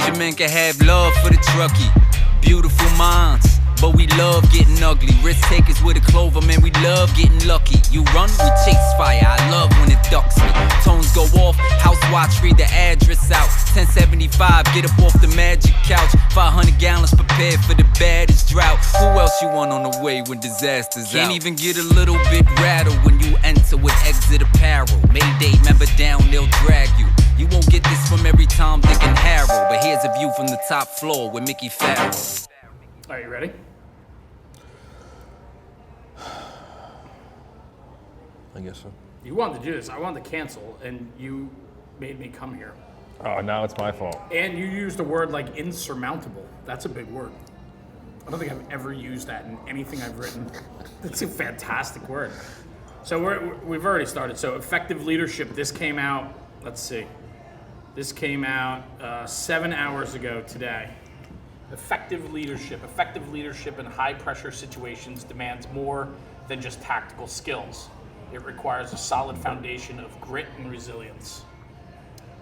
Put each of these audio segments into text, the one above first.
your men can have love for the truckie. Beautiful minds, but we love getting ugly. Risk takers with a clover, man, we love getting lucky. You run, we chase fire, I love when it ducks me. Tones go off, house watch, read the address out. 1075, get up off the magic couch. 500 gallons prepared for the baddest drought. Who else you want on the way when disaster's out? Can't even get a little bit rattled when you enter with exit apparel. Mayday, member down, they'll drag you. You won't get this from every Tom, Dick, and Harold, but here's a view from the top floor with Mickey Farrell. Are you ready? I guess so. You wanted to do this. I wanted to cancel, and you made me come here. Oh, now it's my fault. And you used a word like insurmountable. That's a big word. I don't think I've ever used that in anything I've written. That's a fantastic word. So we've already started. So effective leadership, this came out, let's see. This came out 7 hours ago today. Effective leadership in high pressure situations demands more than just tactical skills. It requires a solid foundation of grit and resilience.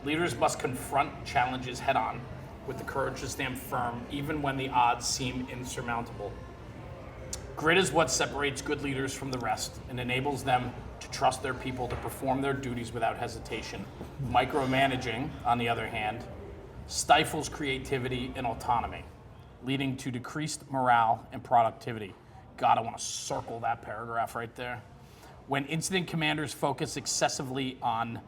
Leaders must confront challenges head on with the courage to stand firm even when the odds seem insurmountable. Grit is what separates good leaders from the rest and enables them to trust their people to perform their duties without hesitation. Micromanaging, on the other hand, stifles creativity and autonomy, leading to decreased morale and productivity. God, I want to circle that paragraph right there. When incident commanders focus excessively on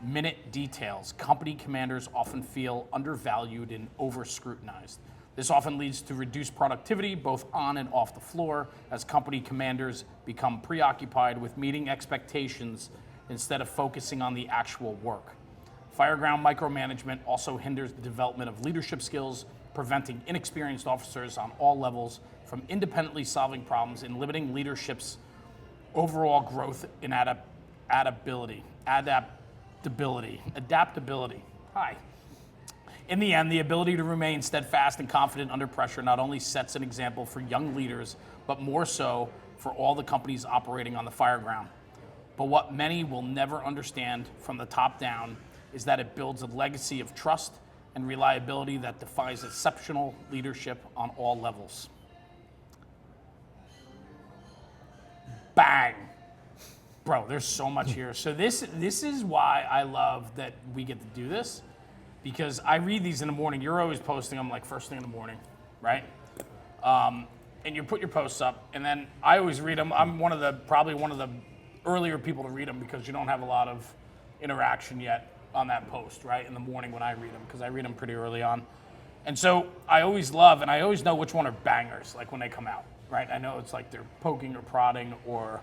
minute details, company commanders often feel undervalued and over-scrutinized. This often leads to reduced productivity, both on and off the floor, as company commanders become preoccupied with meeting expectations instead of focusing on the actual work. Fireground micromanagement also hinders the development of leadership skills, preventing inexperienced officers on all levels from independently solving problems and limiting leadership's overall growth in adaptability. Hi. In the end, the ability to remain steadfast and confident under pressure not only sets an example for young leaders, but more so for all the companies operating on the fireground. But what many will never understand from the top down is that it builds a legacy of trust and reliability that defies exceptional leadership on all levels. Bang. Bro, there's so much here. So this is why I love that we get to do this, because I read these in the morning. You're always posting them like first thing in the morning, right? And you put your posts up, and then I always read them. I'm probably one of the earlier people to read them because you don't have a lot of interaction yet on that post, right? In the morning when I read them, because I read them pretty early on. And so I always love, and I always know which one are bangers, like when they come out, right? I know it's like they're poking or prodding, or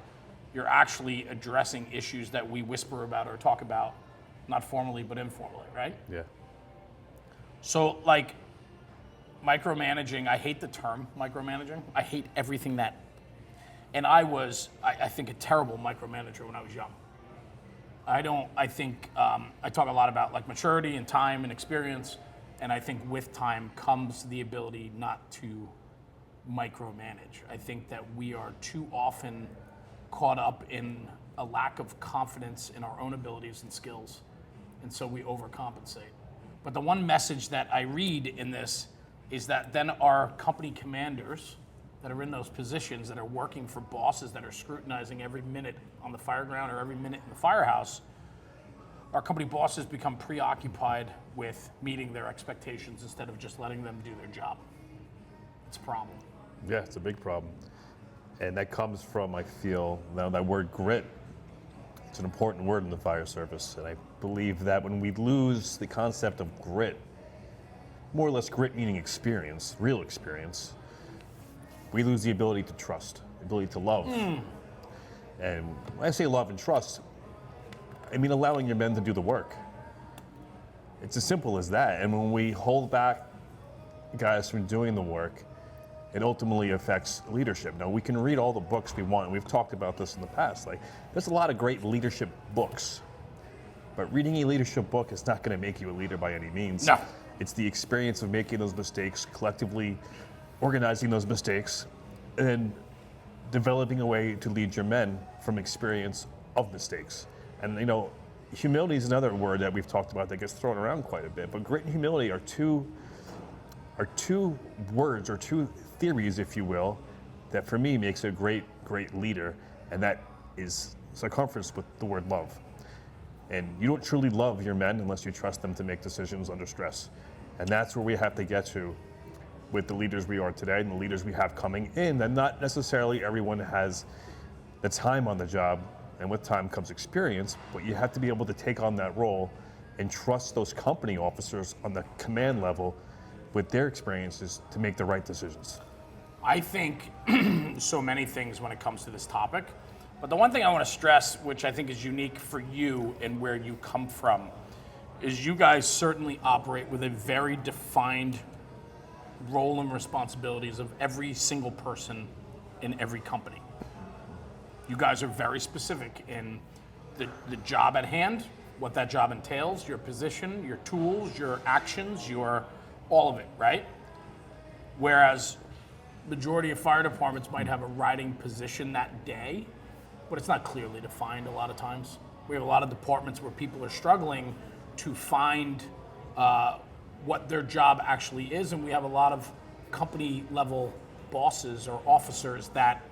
you're actually addressing issues that we whisper about or talk about, not formally, but informally, right? Yeah. So like micromanaging, I hate the term micromanaging. I hate everything that, and I think a terrible micromanager when I was young. I talk a lot about like maturity and time and experience, and I think with time comes the ability not to micromanage. I think that we are too often caught up in a lack of confidence in our own abilities and skills, and so we overcompensate. But the one message that I read in this is that then our company commanders that are in those positions, that are working for bosses that are scrutinizing every minute on the fireground or every minute in the firehouse, our company bosses become preoccupied with meeting their expectations instead of just letting them do their job. It's a problem. Yeah, it's a big problem. And that comes from, I feel, now that word grit. It's an important word in the fire service. And I believe that when we lose the concept of grit, more or less grit meaning experience, real experience, we lose the ability to trust, the ability to love. And when I say love and trust, I mean allowing your men to do the work. It's as simple as that. And when we hold back guys from doing the work, it ultimately affects leadership. Now, we can read all the books we want, and we've talked about this in the past. Like, there's a lot of great leadership books, but reading a leadership book is not going to make you a leader by any means. No. It's the experience of making those mistakes, collectively organizing those mistakes, and then developing a way to lead your men from experience of mistakes. And, humility is another word that we've talked about that gets thrown around quite a bit, but grit and humility are two are two words or two theories, if you will, that for me makes a great leader, and that is circumference with the word love. And you don't truly love your men unless you trust them to make decisions under stress. And that's where we have to get to with the leaders we are today and the leaders we have coming in, that not necessarily everyone has the time on the job, and with time comes experience, but you have to be able to take on that role and trust those company officers on the command level with their experiences to make the right decisions. I think so many things when it comes to this topic, but the one thing I want to stress, which I think is unique for you and where you come from, is you guys certainly operate with a very defined role and responsibilities of every single person in every company. You guys are very specific in the job at hand, what that job entails, your position, your tools, your actions, your all of it, right? Whereas majority of fire departments might have a riding position that day, but it's not clearly defined a lot of times. We have a lot of departments where people are struggling to find what their job actually is, and we have a lot of company level bosses or officers that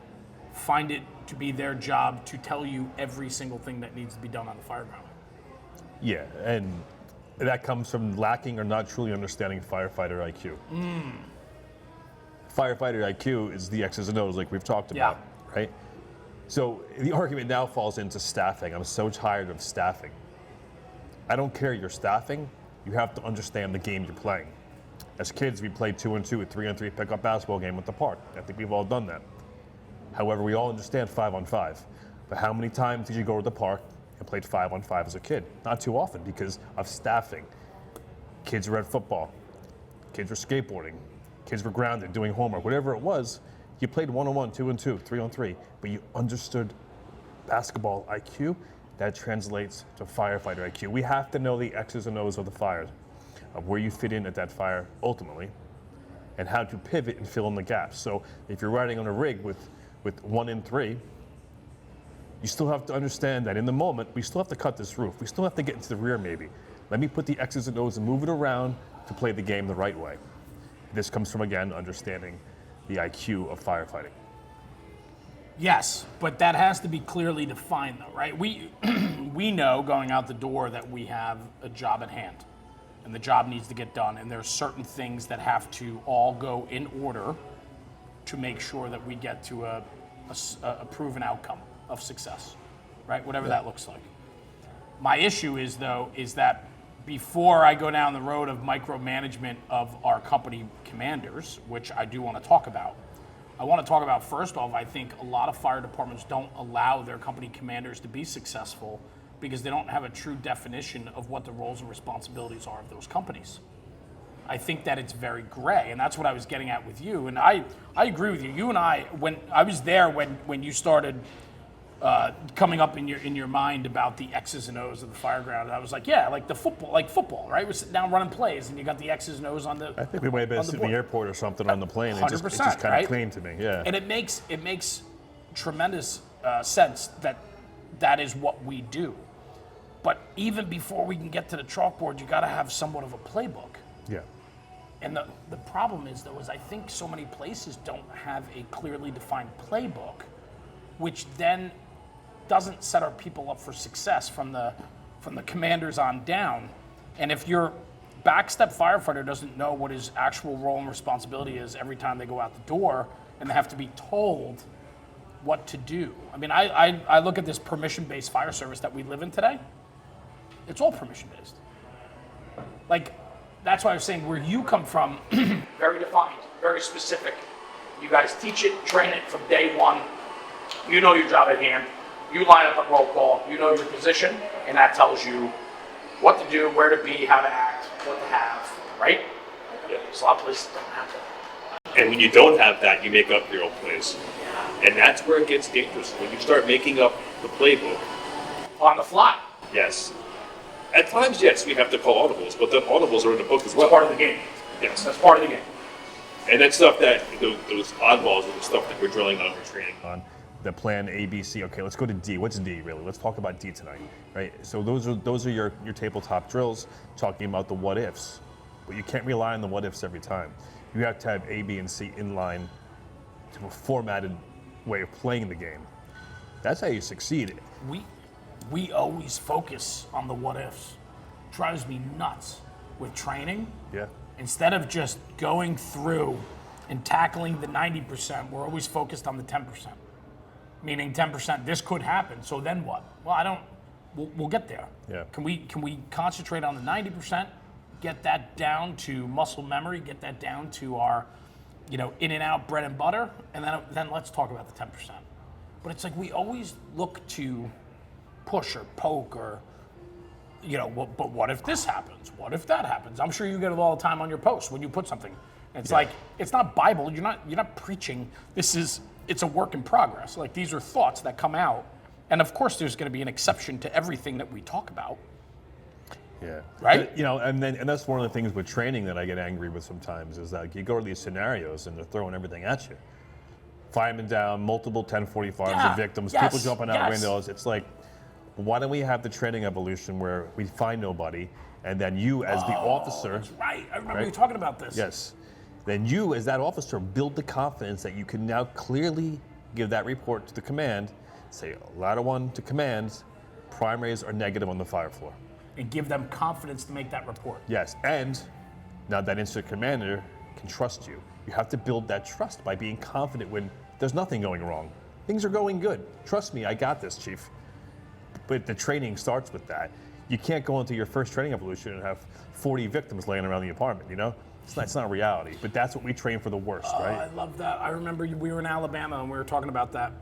find it to be their job to tell you every single thing that needs to be done on the fireground. Yeah, and that comes from lacking or not truly understanding firefighter IQ. Firefighter IQ is the X's and O's like we've talked about, right? So the argument now falls into staffing. I'm so tired of staffing. I don't care your staffing, you have to understand the game you're playing. As kids, we played 2-on-2, a 3-on-3 pickup basketball game at the park. I think we've all done that. However, we all understand 5-on-5. But how many times did you go to the park and played 5-on-5 as a kid? Not too often because of staffing. Kids were at football, kids were skateboarding, kids were grounded, doing homework, whatever it was. You played 1-on-1, 2-on-2, 3-on-3, but you understood basketball IQ. That translates to firefighter IQ. We have to know the X's and O's of the fire, of where you fit in at that fire ultimately, and how to pivot and fill in the gaps. So if you're riding on a rig with 1 in 3, you still have to understand that in the moment, we still have to cut this roof. We still have to get into the rear maybe. Let me put the X's and O's and move it around to play the game the right way. This comes from, again, understanding the IQ of firefighting. Yes, but that has to be clearly defined though, right? We know going out the door that we have a job at hand and the job needs to get done, and there are certain things that have to all go in order to make sure that we get to a proven outcome of success, right? Whatever that looks like. My issue is that before I go down the road of micromanagement of our company commanders, which I do want to talk about, I want to talk about, first off, I think a lot of fire departments don't allow their company commanders to be successful because they don't have a true definition of what the roles and responsibilities are of those companies. I think that it's very gray, and that's what I was getting at with you. And I agree with you. You and I, when I was there when you started coming up in your mind about the X's and O's of the fireground, I was like, yeah, like football, right? We're sitting down running plays, and you got the X's and O's on the. I think we might have been sitting in the airport or something on the plane. 100%, it just kind of clean to me, yeah. And it makes tremendous sense that is what we do. But even before we can get to the chalkboard, you got to have somewhat of a playbook. Yeah. And the problem is, though, is I think so many places don't have a clearly defined playbook, which then doesn't set our people up for success from the commanders on down. And if your backstep firefighter doesn't know what his actual role and responsibility is every time they go out the door, and they have to be told what to do. I mean, I look at this permission-based fire service that we live in today. It's all permission-based. Like, that's why I was saying where you come from, very defined, very specific. You guys teach it, train it from day one. You know your job at hand. You line up a roll call. You know your position, and that tells you what to do, where to be, how to act, what to have, right? Yeah. There's a lot of places that don't have that. And when you don't have that, you make up your own plays. And that's where it gets dangerous. When you start making up the playbook. On the fly. Yes. At times, yes, we have to call audibles, but the audibles are in the book as well. That's part of the game. Yes. That's part of the game. And that's stuff that, those oddballs are the stuff that we're drilling on, we're training on. The plan A, B, C. Okay, let's go to D. What's D really? Let's talk about D tonight, right? So those are your tabletop drills, talking about the what ifs. but you can't rely on the what ifs every time. You have to have A, B, and C in line to a formatted way of playing the game. That's how you succeed. We always focus on the what ifs. Drives me nuts with training. Yeah. Instead of just going through and tackling the 90%, we're always focused on the 10%. Meaning 10%, this could happen, so then what? Well, we'll get there. Yeah. Can we concentrate on the 90%, get that down to muscle memory, get that down to our, in and out bread and butter, and then let's talk about the 10%. But it's like we always look to push or poke or, but what if this happens? What if that happens? I'm sure you get it all the time on your posts when you put something. It's like, it's not Bible. You're not preaching. It's a work in progress. Like, these are thoughts that come out. And of course there's going to be an exception to everything that we talk about. Yeah. Right? And that's one of the things with training that I get angry with sometimes is that you go to these scenarios and they're throwing everything at you. Firemen down, multiple 1045s of victims, people jumping out windows. It's like, why don't we have the training evolution where we find nobody, and then you as the officer. That's right. I remember you talking about this. Yes. Then you as that officer build the confidence that you can now clearly give that report to the command, say ladder 1 to command, primaries are negative on the fire floor. And give them confidence to make that report. Yes, and now that incident commander can trust you. You have to build that trust by being confident when there's nothing going wrong. Things are going good. Trust me, I got this, Chief. But the training starts with that. You can't go into your first training evolution and have 40 victims laying around the apartment, It's not reality, but that's what we train for the worst, right? I love that. I remember we were in Alabama and we were talking about that.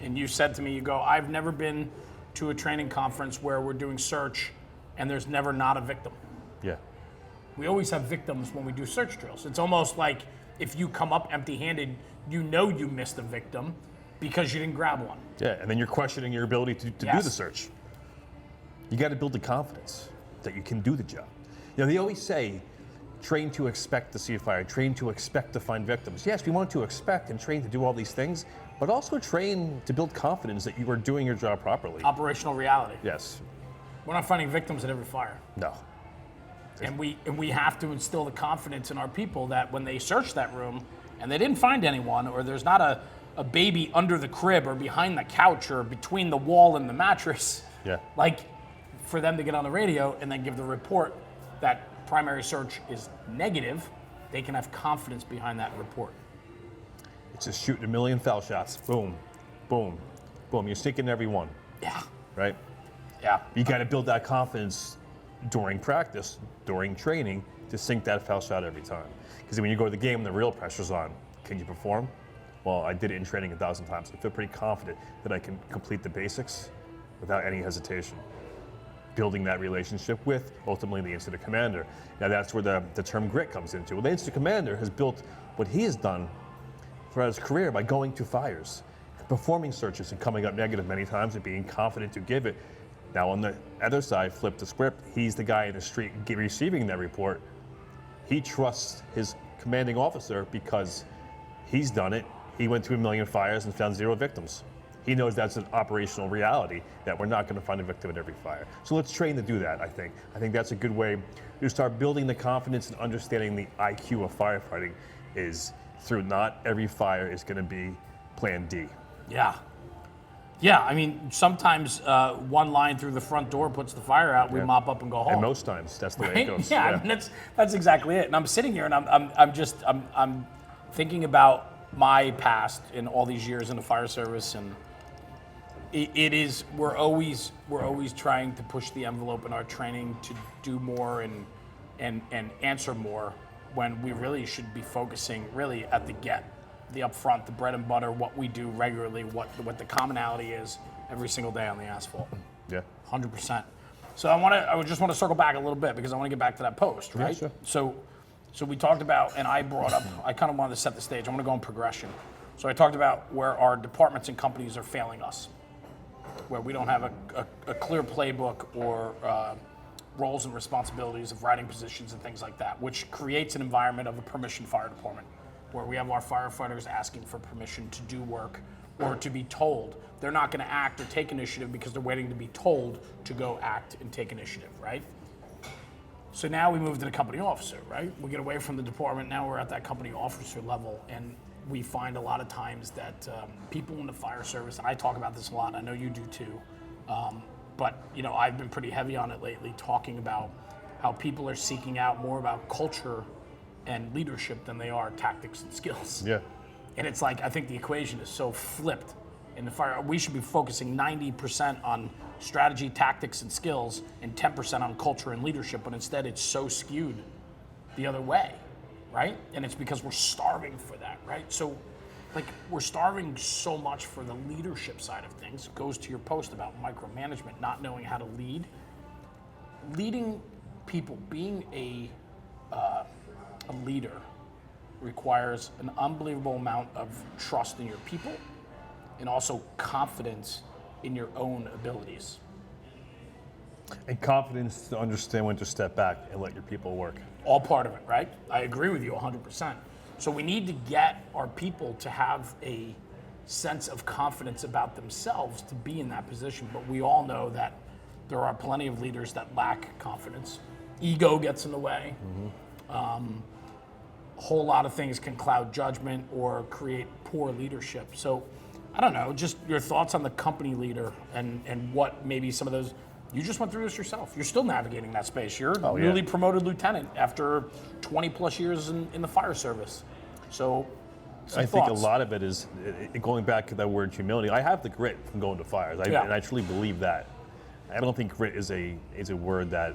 And you said to me, I've never been to a training conference where we're doing search and there's never not a victim. Yeah. We always have victims when we do search drills. It's almost like if you come up empty-handed, you missed a victim because you didn't grab one. Yeah, and then you're questioning your ability to do the search. You got to build the confidence that you can do the job. They always say, train to expect to see a fire, train to expect to find victims. Yes, we want to expect and train to do all these things, but also train to build confidence that you are doing your job properly. Operational reality. Yes. We're not finding victims at every fire. No. And we have to instill the confidence in our people that when they search that room and they didn't find anyone, or there's not a baby under the crib or behind the couch or between the wall and the mattress, for them to get on the radio and then give the report that primary search is negative, they can have confidence behind that report. It's just shooting a million foul shots. Boom, boom, boom. You're sinking every one. Yeah. Right? Yeah. You got to build that confidence during practice, during training, to sink that foul shot every time. Because when you go to the game, the real pressure's on. Can you perform? Well, I did it in training 1,000 times. I feel pretty confident that I can complete the basics without any hesitation. Building that relationship with, ultimately, the incident commander. Now, that's where the term grit comes into. Well, the incident commander has built what he has done throughout his career by going to fires, performing searches and coming up negative many times and being confident to give it. Now, on the other side, flip the script, he's the guy in the street receiving that report. He trusts his commanding officer because he's done it. He went to 1 million fires and found 0 victims. He knows that's an operational reality, that we're not going to find a victim at every fire. So let's train to do that, I think. I think that's a good way to start building the confidence and understanding the IQ of firefighting is through not every fire is going to be plan D. Yeah. Yeah, I mean, sometimes one line through the front door puts the fire out, we mop up and go home. And most times, that's the way it goes. Yeah, I mean, that's exactly it. And I'm sitting here and I'm thinking about my past in all these years in the fire service, and we're always trying to push the envelope in our training to do more and answer more, when we really should be focusing really at the upfront, the bread and butter, what we do regularly, what the commonality is every single day on the asphalt. Yeah. 100%. So I just want to circle back a little bit because I want to get back to that post, right? Yeah, sure. So we talked about, and I brought up, I kind of wanted to set the stage. I want to go in progression. So I talked about where our departments and companies are failing us, where we don't have a clear playbook or roles and responsibilities of writing positions and things like that, which creates an environment of a permission fire department, where we have our firefighters asking for permission to do work or to be told. They're not going to act or take initiative because they're waiting to be told to go act and take initiative, right? So now we move to the company officer, right? We get away from the department, now we're at that company officer level, and we find a lot of times that people in the fire service, and I talk about this a lot, I know you do too, but I've been pretty heavy on it lately, talking about how people are seeking out more about culture and leadership than they are tactics and skills. Yeah. And it's like, I think the equation is so flipped in the fire. We should be focusing 90% on strategy, tactics, and skills, and 10% on culture and leadership, but instead it's so skewed the other way, right? And it's because we're starving for that, right? So, we're starving so much for the leadership side of things. It goes to your post about micromanagement, not knowing how to lead. Leading people, being a leader requires an unbelievable amount of trust in your people and also confidence in your own abilities. And confidence to understand when to step back and let your people work. All part of it, right? I agree with you 100%. So we need to get our people to have a sense of confidence about themselves to be in that position. But we all know that there are plenty of leaders that lack confidence. Ego gets in the way. A whole lot of things can cloud judgment or create poor leadership. So I don't know, just your thoughts on the company leader and what maybe some of those, you just went through this yourself. You're still navigating that space. You're a newly promoted lieutenant after 20 plus years in the fire service. So I think a lot of it is, going back to that word humility, I have the grit from going to fires, and I truly believe that. I don't think grit is a word that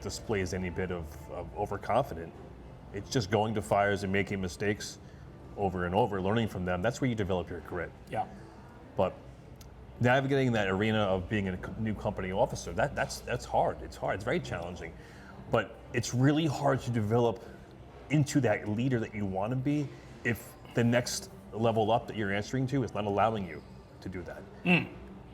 displays any bit of overconfident. It's just going to fires and making mistakes over and over, learning from them. That's where you develop your grit. Yeah. But navigating that arena of being a new company officer, that's hard. It's hard. It's very challenging. But it's really hard to develop into that leader that you want to be if the next level up that you're answering to is not allowing you to do that. And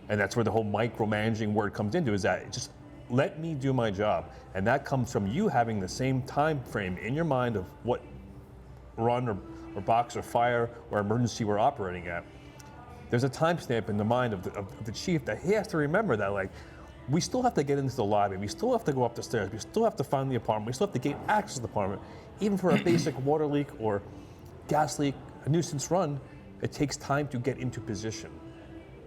that's where the whole micromanaging word comes into, is that just let me do my job. And that comes from you having the same time frame in your mind of what run or box or fire or emergency we're operating at. There's a timestamp in the mind of the chief that he has to remember that, we still have to get into the lobby, we still have to go up the stairs, we still have to find the apartment, we still have to gain access to the apartment. Even for a basic water leak or gas leak, a nuisance run, it takes time to get into position.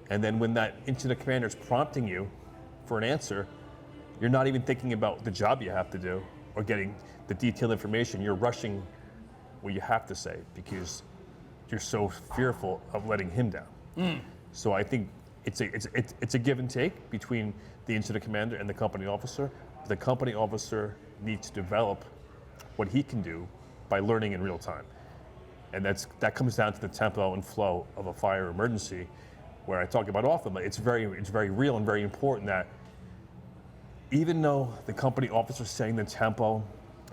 And then when that incident commander is prompting you for an answer, you're not even thinking about the job you have to do or getting the detailed information. You're rushing what you have to say because you're so fearful of letting him down. So I think it's a give and take between the incident commander and the company officer. The company officer needs to develop what he can do by learning in real time. And that comes down to the tempo and flow of a fire emergency, where I talk about often, but it's very real and very important that even though the company officer is setting the tempo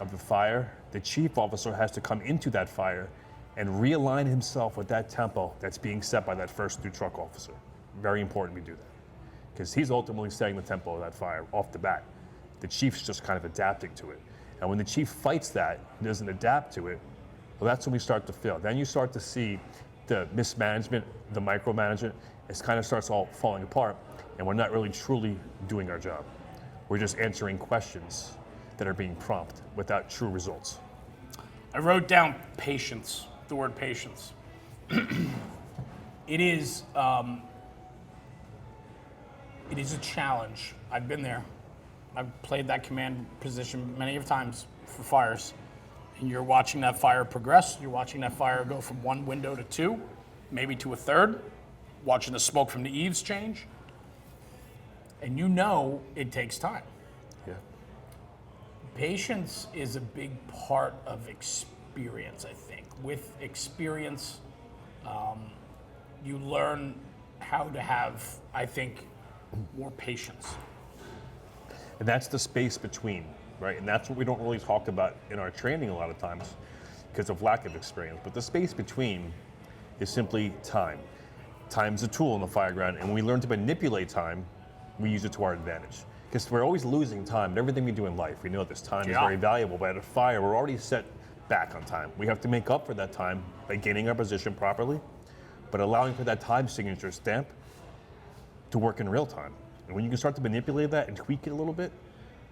of the fire, the chief officer has to come into that fire and realign himself with that tempo that's being set by that first new truck officer. Very important we do that, because he's ultimately setting the tempo of that fire off the bat. The chief's just kind of adapting to it. And when the chief fights that, doesn't adapt to it, well, that's when we start to fail. Then you start to see the mismanagement, the micromanagement, it kind of starts all falling apart, and we're not really truly doing our job. We're just answering questions that are being prompted without true results. I wrote down patience, the word patience. It is a challenge. I've been there. I've played that command position many of times for fires. And you're watching that fire progress. You're watching that fire go from one window to two, maybe to a third, watching the smoke from the eaves change. And you know it takes time. Yeah. Patience is a big part of experience, I think. With experience, you learn how to have, I think, more patience. And that's the space between, right? And that's what we don't really talk about in our training a lot of times because of lack of experience. But the space between is simply time. Time's a tool in the fireground, and when we learn to manipulate time, we use it to our advantage. Because we're always losing time in everything we do in life. We know this time is very valuable, but at a fire, we're already set back on time. We have to make up for that time by gaining our position properly, but allowing for that time signature stamp to work in real time. And when you can start to manipulate that and tweak it a little bit,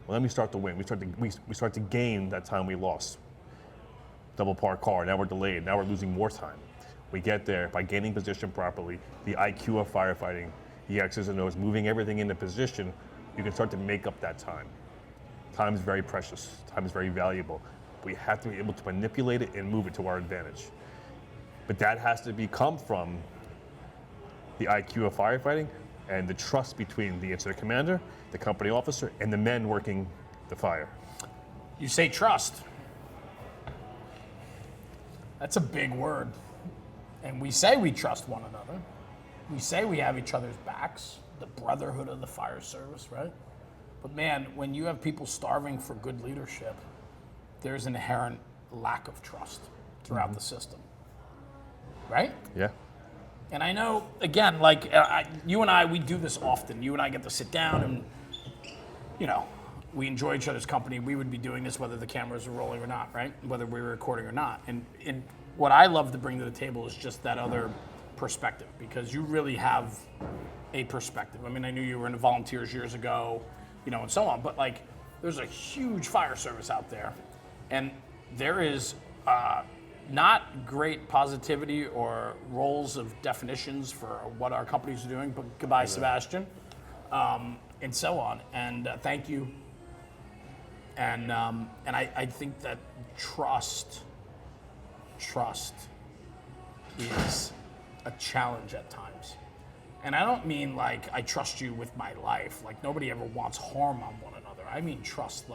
Well, then we start to win. We start to gain that time we lost. Double park car, now we're delayed, now we're losing more time. We get there by gaining position properly, the IQ of firefighting, the X's and O's, moving everything into position, you can start to make up that time. Time is very precious, time is very valuable. We have to be able to manipulate it and move it to our advantage. But that has to come from the IQ of firefighting and the trust between the incident commander, the company officer, and the men working the fire. You say trust. That's a big word. And we say we trust one another. We say we have each other's backs, the brotherhood of the fire service, right? But man, when you have people starving for good leadership, there's an inherent lack of trust throughout the system, right? Yeah. And I know, again, you and I, we do this often. You and I get to sit down and, we enjoy each other's company. We would be doing this whether the cameras are rolling or not, right? Whether we were recording or not. And what I love to bring to the table is just that other perspective, because you really have a perspective. I mean, I knew you were in the volunteers years ago, and so on, but there's a huge fire service out there, and there is not great positivity or roles of definitions for what our companies are doing, but goodbye, Sebastian, and so on. And thank you. And I think that trust is a challenge at times. And I don't mean I trust you with my life. Nobody ever wants harm on one another. I mean trust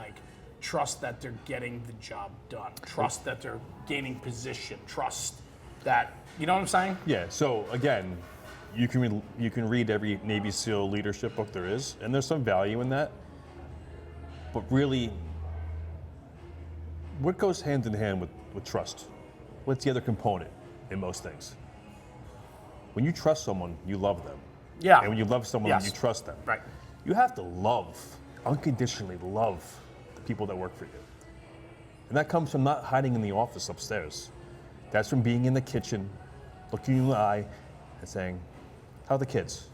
that they're getting the job done. Trust that they're gaining position. Trust that, you know what I'm saying? Yeah, so again, you can read every Navy SEAL leadership book there is, and there's some value in that. But really, what goes hand in hand with trust? What's the other component in most things? When you trust someone, you love them. Yeah. And when you love someone, Yes. you trust them. Right. You have to unconditionally love the people that work for you. And that comes from not hiding in the office upstairs. That's from being in the kitchen, looking you in the eye and saying, how are the kids?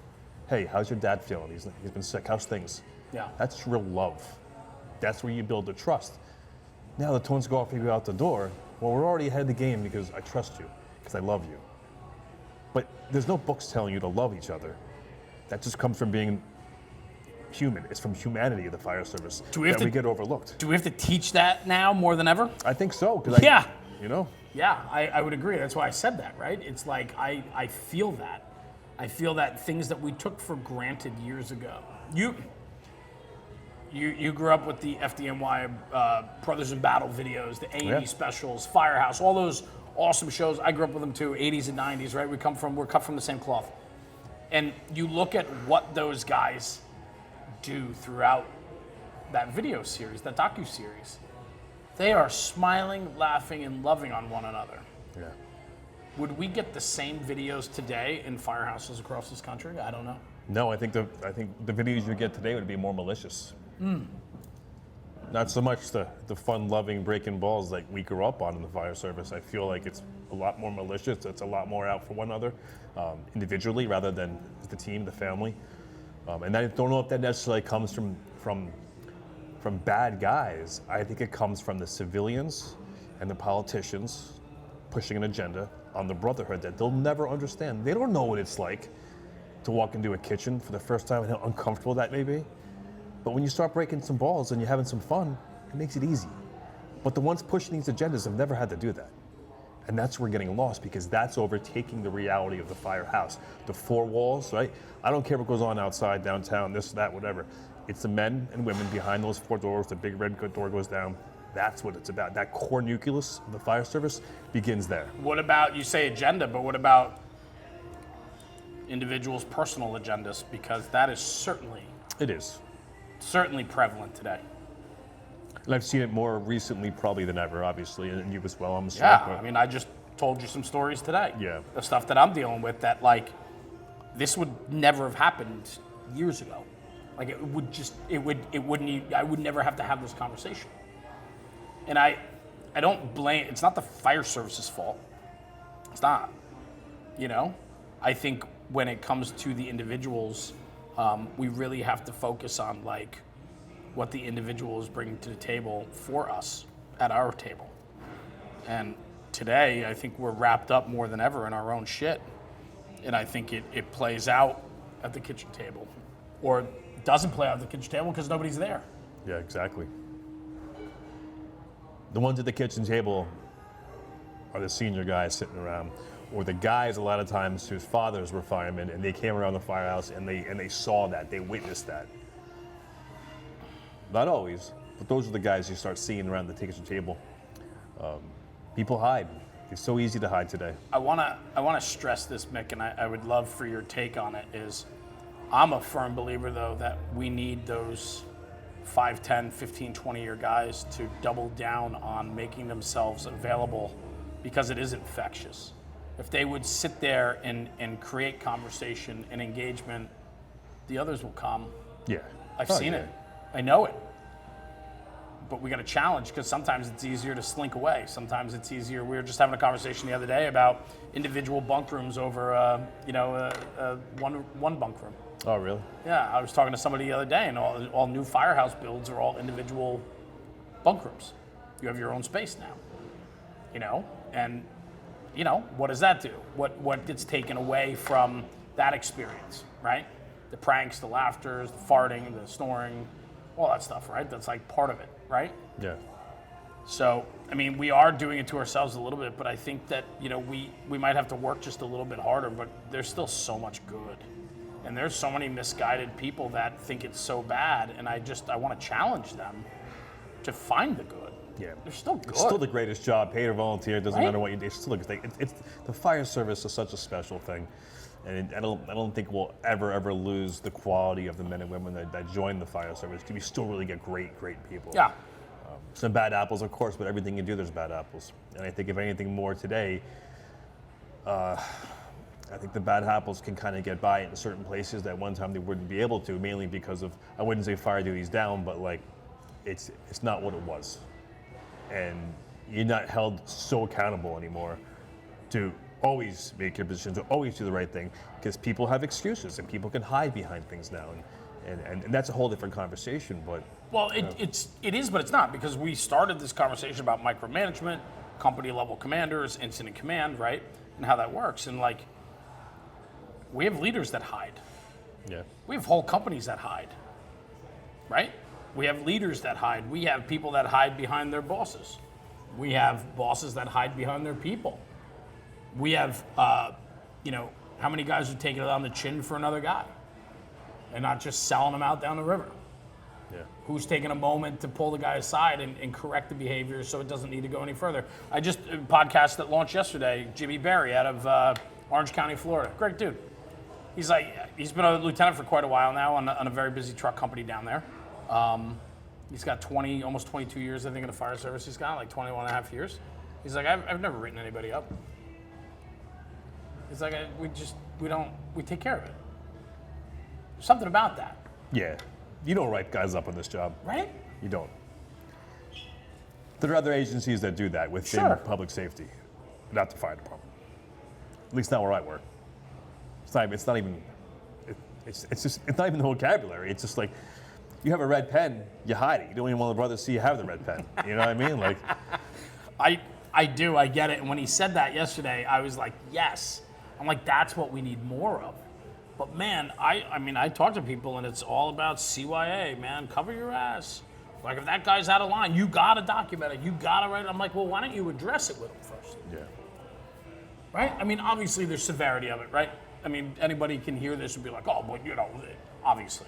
Hey, how's your dad feeling? He's been sick. How's things? Yeah. That's real love. That's where you build the trust. Now the tones go off maybe out the door. Well, we're already ahead of the game because I trust you, because I love you. But there's no books telling you to love each other. That just comes from being human. It's from humanity of the fire service we get overlooked. Do we have to teach that now more than ever? I think so. Yeah. Yeah, I would agree. That's why I said that, right? It's I feel that. I feel that things that we took for granted years ago. You grew up with the FDNY Brothers in Battle videos, the A&E specials, Firehouse, all those awesome shows. I grew up with them too, 80s and 90s, right? We're cut from the same cloth. And you look at what those guys do throughout that video series, that docu-series. They are smiling, laughing, and loving on one another. Yeah. Would we get the same videos today in firehouses across this country? I don't know. No, I think the videos you get today would be more malicious. Not so much the fun-loving breaking balls like we grew up on in the fire service. I feel like it's a lot more malicious. It's a lot more out for one another, individually rather than the team, the family. And I don't know if that necessarily comes from bad guys. I think it comes from the civilians and the politicians pushing an agenda on the brotherhood that they'll never understand. They don't know what it's like to walk into a kitchen for the first time and how uncomfortable that may be. But when you start breaking some balls and you're having some fun, it makes it easy. But the ones pushing these agendas have never had to do that. And that's where we're getting lost, because that's overtaking the reality of the firehouse. The four walls, right? I don't care what goes on outside, downtown, this, that, whatever. It's the men and women behind those four doors, the big red door goes down. That's what it's about. That core nucleus of the fire service begins there. What about, you say agenda, but what about individuals' personal agendas? Because that is certainly prevalent today. And I've seen it more recently probably than ever, obviously, and you as well, I'm assuming. Yeah, I mean, I just told you some stories today. Yeah. The stuff that I'm dealing with that, this would never have happened years ago. I would never have to have this conversation. And I don't blame, it's not the fire service's fault. It's not, I think when it comes to the individuals, we really have to focus on what the individual is bringing to the table for us at our table. And today, I think we're wrapped up more than ever in our own shit. And I think it plays out at the kitchen table. Or it doesn't play out at the kitchen table because nobody's there. Yeah, exactly. The ones at the kitchen table are the senior guys sitting around, or the guys a lot of times whose fathers were firemen and they came around the firehouse and they saw that, they witnessed that. Not always, but those are the guys you start seeing around the kitchen table. People hide. It's so easy to hide today. I wanna stress this, Mick, and I would love for your take on it. Is I'm a firm believer though that we need those 5, 10, 15, 20-year guys to double down on making themselves available because it is infectious. If they would sit there and create conversation and engagement, the others will come. Yeah. I've seen it. I know it. But we got to challenge because sometimes it's easier to slink away. Sometimes it's easier. We were just having a conversation the other day about individual bunk rooms over, one bunk room. Oh, really? Yeah, I was talking to somebody the other day, and all new Firehouse builds are all individual bunk rooms. You have your own space now, and what does that do? What gets taken away from that experience, right? The pranks, the laughter, the farting, the snoring, all that stuff, right? That's like part of it, right? Yeah. So, I mean, we are doing it to ourselves a little bit, but I think that, we might have to work just a little bit harder, but there's still so much good. And there's so many misguided people that think it's so bad, and I want to challenge them to find the good. Yeah. They're still good. It's still the greatest job, paid or volunteer, doesn't Right? matter what you do. It's still it's the fire service is such a special thing. And I don't think we'll ever lose the quality of the men and women that join the fire service. We still really get great people. Yeah. Some bad apples, of course, but everything you do, there's bad apples. And I think if anything more today, I think the bad apples can kind of get by in certain places that one time they wouldn't be able to, mainly because of, I wouldn't say fire duty's down, but like, it's not what it was. And you're not held so accountable anymore to always make your position, to always do the right thing, because people have excuses and people can hide behind things now. And that's a whole different conversation, but. Well, it is, but it's not, because we started this conversation about micromanagement, company level commanders, incident command, right? And how that works. And like, we have leaders that hide. Yeah. We have whole companies that hide, right? We have leaders that hide. We have people that hide behind their bosses. We have bosses that hide behind their people. We have, how many guys are taking it on the chin for another guy and not just selling them out down the river? Yeah. Who's taking a moment to pull the guy aside and correct the behavior so it doesn't need to go any further? I just, a podcast that launched yesterday, Jimmy Berry out of Orange County, Florida. Great dude. He's been a lieutenant for quite a while now on a very busy truck company down there. He's got almost 22 years, I think, in the fire service. He's got like 21 and a half years. He's like, I've never written anybody up. He's like, we take care of it. There's something about that. Yeah. You don't write guys up on this job. Right? You don't. There are other agencies that do that within Sure. public safety, not the fire department. At least not where I work. It's not even the vocabulary. It's just like, you have a red pen, you hide it. You don't even want the brothers to see you have the red pen. You know what I mean? Like, I do, I get it. And when he said that yesterday, I was like, yes. I'm like, that's what we need more of. But man, I talk to people and it's all about CYA, man. Cover your ass. Like, if that guy's out of line, you gotta document it. You gotta write it. I'm like, well, why don't you address it with him first? yeah. Right? I mean, obviously there's severity of it, right? I mean, anybody can hear this and be like, oh, but obviously,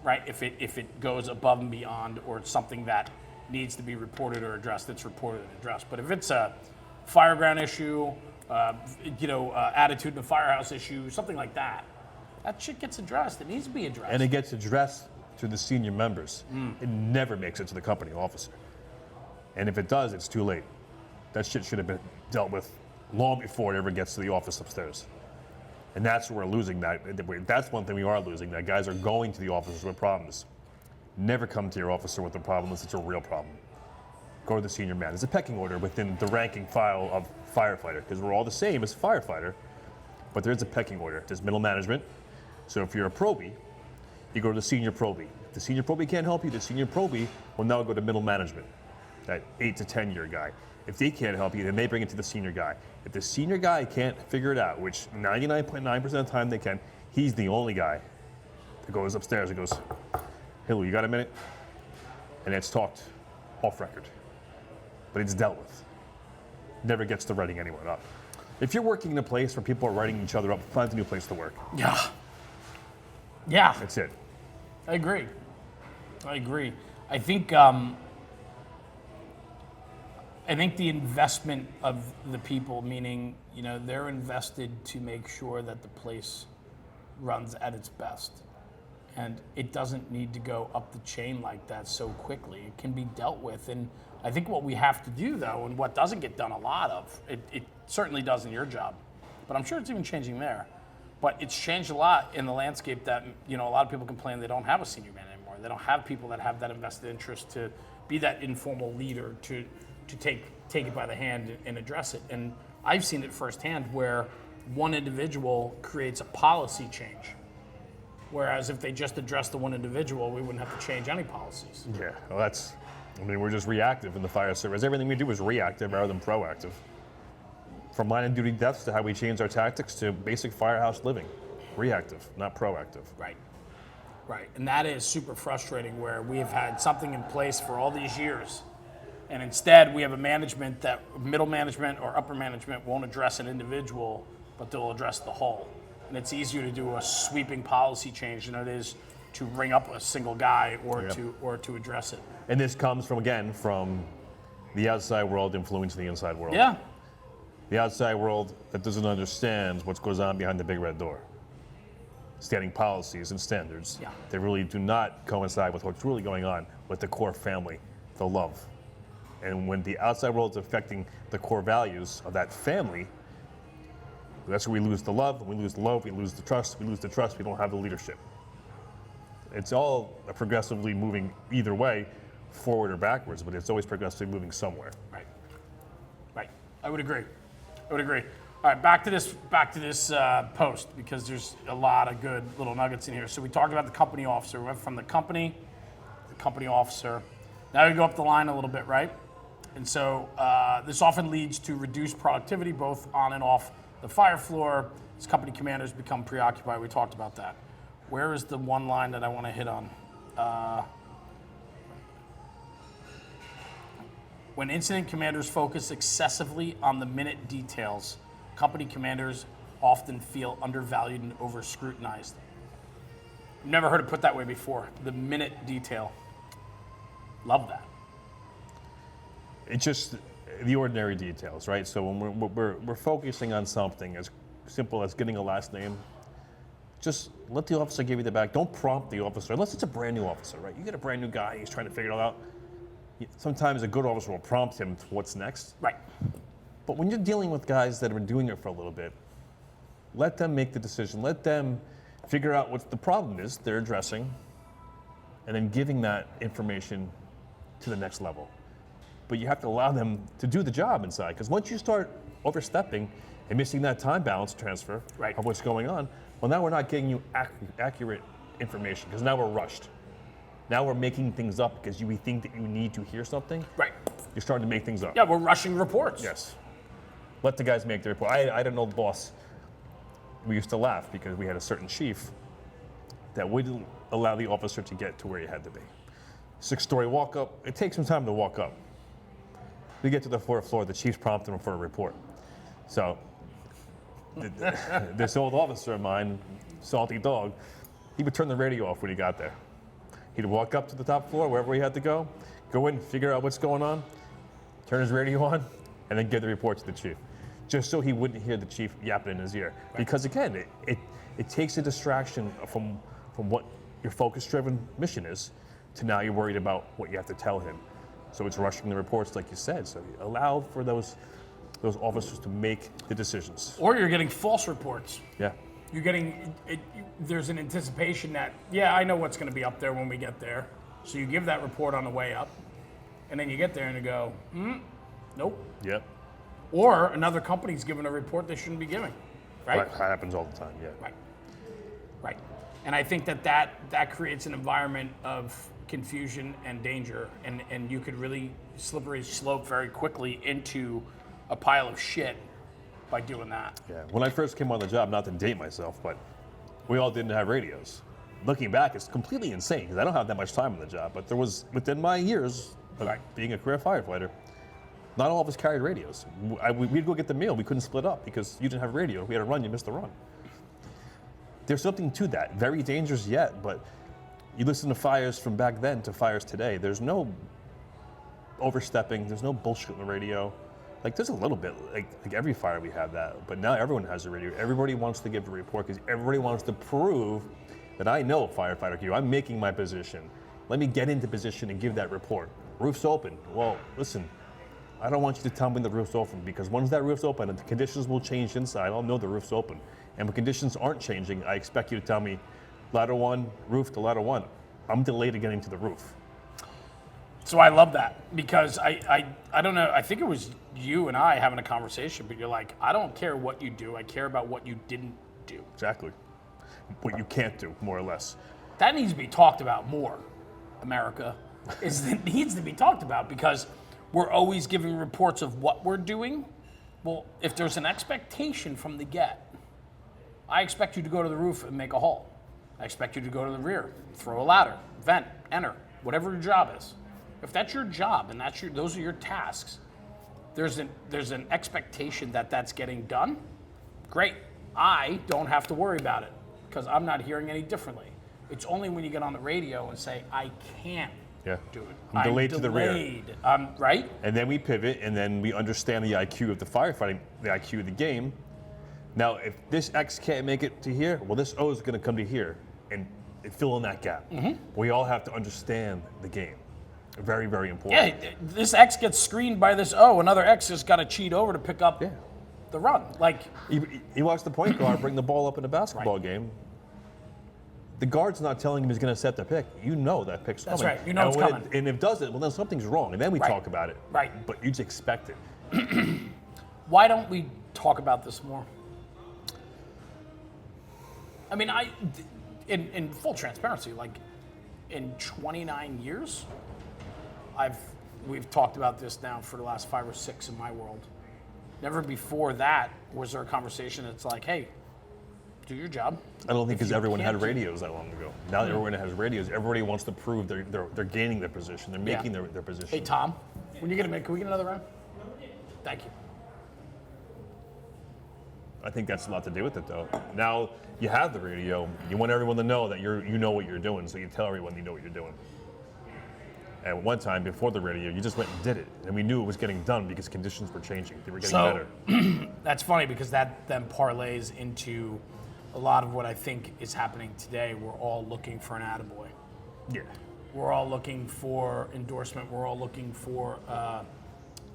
right? If it goes above and beyond, or it's something that needs to be reported or addressed, it's reported and addressed. But if it's a fireground issue, attitude in the firehouse issue, something like that, that shit gets addressed. It needs to be addressed. And it gets addressed to the senior members. It never makes it to the company officer. And if it does, it's too late. That shit should have been dealt with long before it ever gets to the office upstairs. And that's where we're losing that. That's one thing we are losing, that guys are going to the officers with problems. Never come to your officer with a problem unless it's a real problem. Go to the senior man. There's a pecking order within the ranking file of firefighter, because we're all the same as firefighter, but there's a pecking order. There's middle management. So if you're a probie, You go to the senior probie. If the senior probie can't help you, the senior probie will now go to middle management, that 8 to 10 year guy. If they can't help you, then they bring it to the senior guy. If the senior guy can't figure it out, which 99.9% of the time they can, he's the only guy that goes upstairs and goes, "Hey Lou, you got a minute?" And it's talked off record. But it's dealt with. Never gets to writing anyone up. If you're working in a place where people are writing each other up, find a new place to work. Yeah. Yeah. That's it. I agree. I think the investment of the people, meaning, they're invested to make sure that the place runs at its best. And it doesn't need to go up the chain like that so quickly. It can be dealt with. And I think what we have to do, though, and what doesn't get done a lot of, it certainly does in your job, but I'm sure it's even changing there. But it's changed a lot in the landscape that, a lot of people complain they don't have a senior man anymore. They don't have people that have that invested interest to be that informal leader to take it by the hand and address it. And I've seen it firsthand where one individual creates a policy change. Whereas if they just address the one individual, we wouldn't have to change any policies. Yeah, well, we're just reactive in the fire service. Everything we do is reactive rather than proactive. From line of duty deaths to how we change our tactics to basic firehouse living. Reactive, not proactive. Right. And that is super frustrating where we have had something in place for all these years. And instead we have a management that middle management or upper management won't address an individual, but they'll address the whole. And it's easier to do a sweeping policy change than it is to ring up a single guy or to address it. And this comes from the outside world influencing the inside world. Yeah. The outside world that doesn't understand what goes on behind the big red door. Standing policies and standards that really do not coincide with what's really going on with the core family, the love. And when the outside world is affecting the core values of that family, that's where we lose the love, we lose the love, we lose the trust, we don't have the leadership. It's all progressively moving either way, forward or backwards, but it's always progressively moving somewhere. Right. I would agree. All right, back to this post, because there's a lot of good little nuggets in here. So we talked about the company officer. We went from the company officer. Now we go up the line a little bit, right? And so this often leads to reduced productivity, both on and off the fire floor, as company commanders become preoccupied. We talked about that. Where is the one line that I want to hit on? When incident commanders focus excessively on the minute details, company commanders often feel undervalued and over-scrutinized. I've never heard it put that way before. The minute detail. Love that. It's just the ordinary details, right? So when we're focusing on something as simple as getting a last name, just let the officer give you the back. Don't prompt the officer, unless it's a brand new officer, right? You get a brand new guy, he's trying to figure it all out. Sometimes a good officer will prompt him to what's next. Right. But when you're dealing with guys that have been doing it for a little bit, let them make the decision. Let them figure out what the problem is they're addressing, and then giving that information to the next level. But you have to allow them to do the job inside, because once you start overstepping and missing that time balance transfer of what's going on, well, now we're not getting you accurate information, because now we're rushed. Now we're making things up because we think that you need to hear something. Right. You're starting to make things up. Yeah, we're rushing reports. Yes. Let the guys make the report. I had an old boss. We used to laugh because we had a certain chief that wouldn't allow the officer to get to where he had to be. 6-story walk up. It takes some time to walk up. We get to the 4th floor, the chief's prompting him for a report. So this old officer of mine, salty dog, he would turn the radio off when he got there. He'd walk up to the top floor, wherever he had to go in, figure out what's going on, turn his radio on, and then give the report to the chief, just so he wouldn't hear the chief yapping in his ear. Right. Because again, it takes a distraction from what your focus-driven mission is, to now you're worried about what you have to tell him. So it's rushing the reports, like you said. So you allow for those officers to make the decisions. Or you're getting false reports. Yeah. You're getting, there's an anticipation that, I know what's going to be up there when we get there. So you give that report on the way up, and then you get there and you go, nope. Yep. Or another company's giving a report they shouldn't be giving, right? That happens all the time, yeah. Right. And I think that creates an environment of confusion and danger, and you could really slippery slope very quickly into a pile of shit by doing that. Yeah. When I first came on the job, not to date myself, but we all didn't have radios. Looking back, it's completely insane because I don't have that much time on the job. But there was, within my years of being a career firefighter, not all of us carried radios. We'd go get the meal. We couldn't split up because you didn't have a radio. If we had a run, you missed the run. There's something to that. Very dangerous yet, but you listen to fires from back then to fires today. There's no overstepping. There's no bullshit on the radio. Like, there's a little bit, like every fire we have that, but now everyone has a radio. Everybody wants to give a report because everybody wants to prove that I know firefighter Q. I'm making my position. Let me get into position and give that report. Roof's open. Well, listen, I don't want you to tell me the roof's open because once that roof's open and the conditions will change inside, I'll know the roof's open. And when conditions aren't changing, I expect you to tell me ladder one, roof to ladder one. I'm delayed in getting to the roof. So I love that because I don't know, I think it was you and I having a conversation, but you're like, I don't care what you do, I care about what you didn't do. Exactly. What you can't do, more or less. That needs to be talked about more, America. It needs to be talked about because we're always giving reports of what we're doing. Well, if there's an expectation from the get, I expect you to go to the roof and make a hole. I expect you to go to the rear, throw a ladder, vent, enter, whatever your job is. If that's your job and those are your tasks, there's an expectation that that's getting done. Great. I don't have to worry about it because I'm not hearing any differently. It's only when you get on the radio and say, I can't do it. I'm delayed to the rear. Right? And then we pivot and then we understand the IQ of the firefighting, the IQ of the game. Now, if this X can't make it to here, well, this O is going to come to here and fill in that gap. Mm-hmm. We all have to understand the game. Very, very important. Yeah, this X gets screened by this O. Another X has got to cheat over to pick up the run. Like you watch the point guard bring the ball up in a basketball game. The guard's not telling him he's going to set the pick. You know that pick's coming. That's right. You know it's coming. And if it doesn't, well, then something's wrong. And then we talk about it. Right. But you just expect it. Why don't we talk about this more? I mean, in full transparency, like in 29 years, we've talked about this now for the last 5 or 6 in my world. Never before that was there a conversation that's like, hey, do your job. I don't think because everyone had radios that long ago. Now that everyone has radios, everybody wants to prove they're gaining their position. They're making their position. Hey, Tom, when you can we get another round? Thank you. I think that's a lot to do with it, though. Now you have the radio. You want everyone to know that you know what you're doing, so you tell everyone you know what you're doing. At one time, before the radio, you just went and did it. And we knew it was getting done because conditions were changing. They were getting better. That's funny because that then parlays into a lot of what I think is happening today. We're all looking for an attaboy. Yeah. We're all looking for endorsement. We're all looking for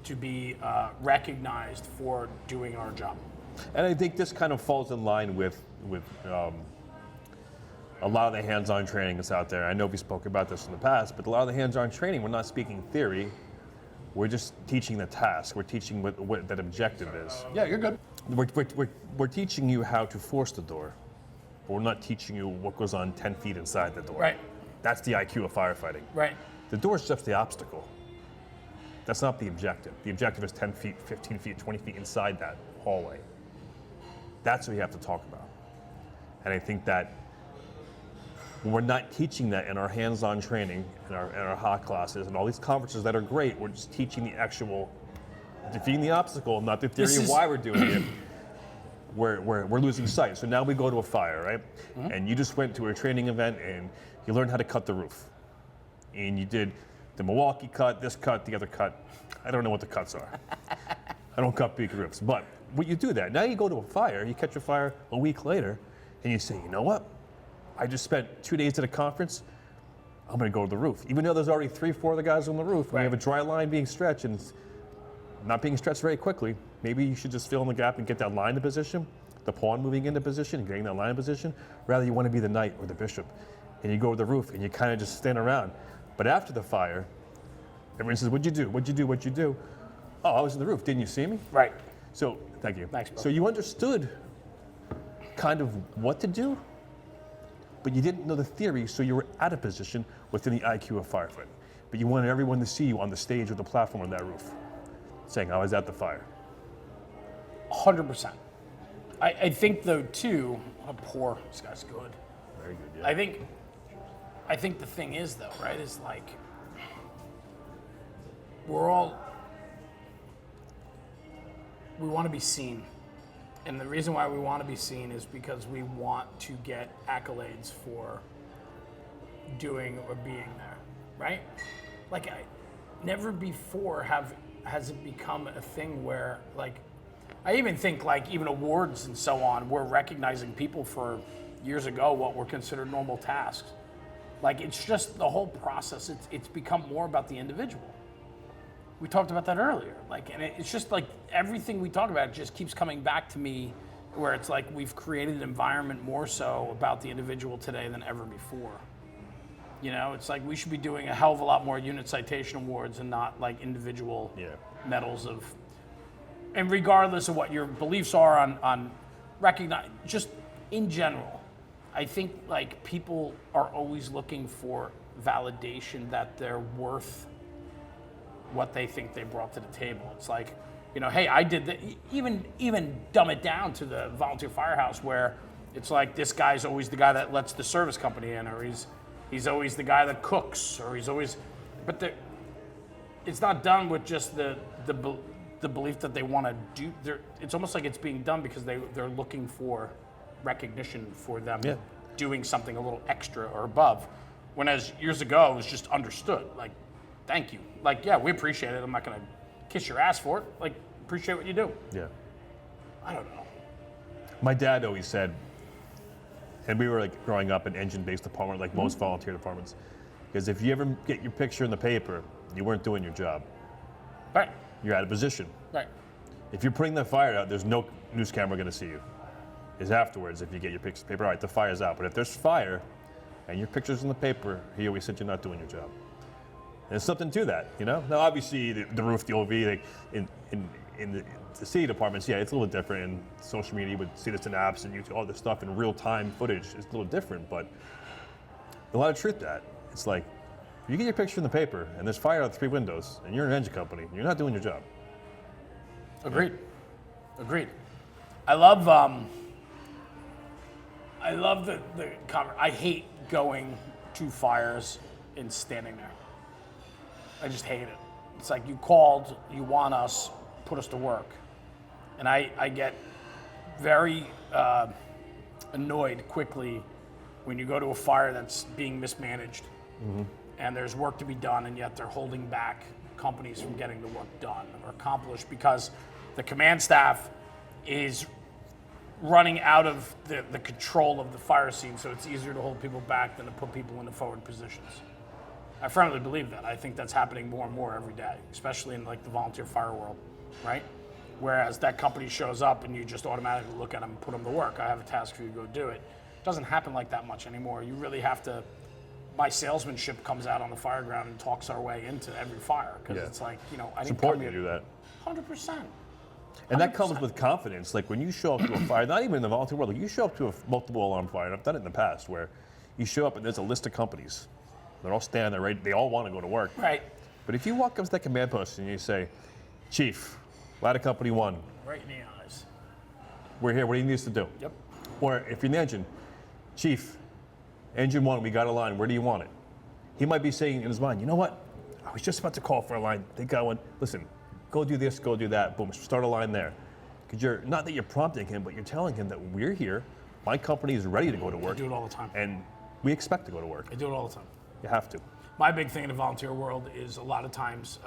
to be recognized for doing our job. And I think this kind of falls in line with a lot of the hands-on training that's out there. I know we spoke about this in the past, but a lot of the hands-on training, we're not speaking theory. We're just teaching the task. We're teaching what that objective is. Yeah, you're good. We're teaching you how to force the door, but we're not teaching you what goes on 10 feet inside the door. Right. That's the IQ of firefighting. Right. The door is just the obstacle. That's not the objective. The objective is 10 feet, 15 feet, 20 feet inside that hallway. That's what we have to talk about. And I think that we're not teaching that in our hands-on training, in our hot classes, and all these conferences that are great. We're just teaching the actual, defeating the obstacle, not the theory of why we're doing it. We're losing sight. So now we go to a fire, right? Mm-hmm. And you just went to a training event and you learned how to cut the roof. And you did the Milwaukee cut, this cut, the other cut. I don't know what the cuts are. I don't cut big roofs. But when you do that, now you go to a fire, you catch a fire a week later, and you say, you know what? I just spent 2 days at a conference. I'm going to go to the roof. Even though there's already 3-4 other guys on the roof, when you have a dry line being stretched and it's not being stretched very quickly, maybe you should just fill in the gap and get that line into position, the pawn moving into position and getting that line in position. Rather, you want to be the knight or the bishop. And you go to the roof and you kind of just stand around. But after the fire, everyone says, what'd you do? What'd you do? What'd you do? Oh, I was in the roof. Didn't you see me? Right. So, thank you. Thanks, bro. So you understood kind of what to do, but you didn't know the theory, so you were at a position within the IQ of firefighting. But you wanted everyone to see you on the stage or the platform on that roof, saying, I was at the fire. 100%. I think though too, this guy's good. Very good, yeah. I think the thing is though, right, is like, we want to be seen. And the reason why we want to be seen is because we want to get accolades for doing or being there, right? Like, never before has it become a thing where, like, I even think, like, even awards and so on, we're recognizing people for years ago what were considered normal tasks. Like, it's just the whole process, it's become more about the individual. We talked about that earlier. Like, and it's just like everything we talk about just keeps coming back to me where it's like we've created an environment more so about the individual today than ever before. You know, it's like we should be doing a hell of a lot more unit citation awards and not like individual medals of, and regardless of what your beliefs are on recognize, just in general, I think like people are always looking for validation that they're worth what they think they brought to the table. It's like, you know, hey, I did that. Even dumb it down to the volunteer firehouse where it's like this guy's always the guy that lets the service company in, or he's always the guy that cooks, or he's always, but it's not done with just the belief that they want to do. It's almost like it's being done because they're looking for recognition for them doing something a little extra or above. When as years ago it was just understood, like, thank you. Like, yeah, we appreciate it. I'm not going to kiss your ass for it. Like, appreciate what you do. Yeah. I don't know. My dad always said, and we were like growing up in engine-based department, like most volunteer departments, because if you ever get your picture in the paper, you weren't doing your job. Right. You're out of position. Right. If you're putting the fire out, there's no news camera going to see you. It's afterwards if you get your picture paper. All right, the fire's out. But if there's fire and your picture's in the paper, he always said you're not doing your job. There's something to that, you know? Now, obviously, the roof, the OV, like in the city departments, yeah, it's a little different. And social media, you would see this in apps and you see all this stuff in real-time footage. It's a little different, but a lot of truth to that. It's like, if you get your picture in the paper and there's fire out 3 windows and you're an engine company, you're not doing your job. Agreed. Agreed. I love the I hate going to fires and standing there. I just hate it. It's like you called, you want us, put us to work. And I get very annoyed quickly when you go to a fire that's being mismanaged and there's work to be done and yet they're holding back companies from getting the work done or accomplished because the command staff is running out of the control of the fire scene, so it's easier to hold people back than to put people into forward positions. I firmly believe that. I think that's happening more and more every day, especially in like the volunteer fire world, right? Whereas that company shows up and you just automatically look at them and put them to work. I have a task for you to go do it. It doesn't happen like that much anymore. You really have to, my salesmanship comes out on the fire ground and talks our way into every fire because it's like, you know, I didn't come here. It's important to do that. 100%. And that comes with confidence. Like when you show up to a fire, not even in the volunteer world, like you show up to a multiple alarm fire, and I've done it in the past, where you show up and there's a list of companies. They're all standing there, right? They all want to go to work. Right. But if you walk up to that command post and you say, Chief, Ladder Company 1. Right in the eyes. We're here, what do you need us to do? Yep. Or if you're in the engine, Chief, Engine 1, we got a line, where do you want it? He might be saying in his mind, you know what? I was just about to call for a line. They got one. Listen, go do this, go do that, boom, start a line there. Because you're, not that you're prompting him, but you're telling him that we're here, my company is ready to go to work. I do it all the time. And we expect to go to work. I do it all the time. You have to. My big thing in the volunteer world is a lot of times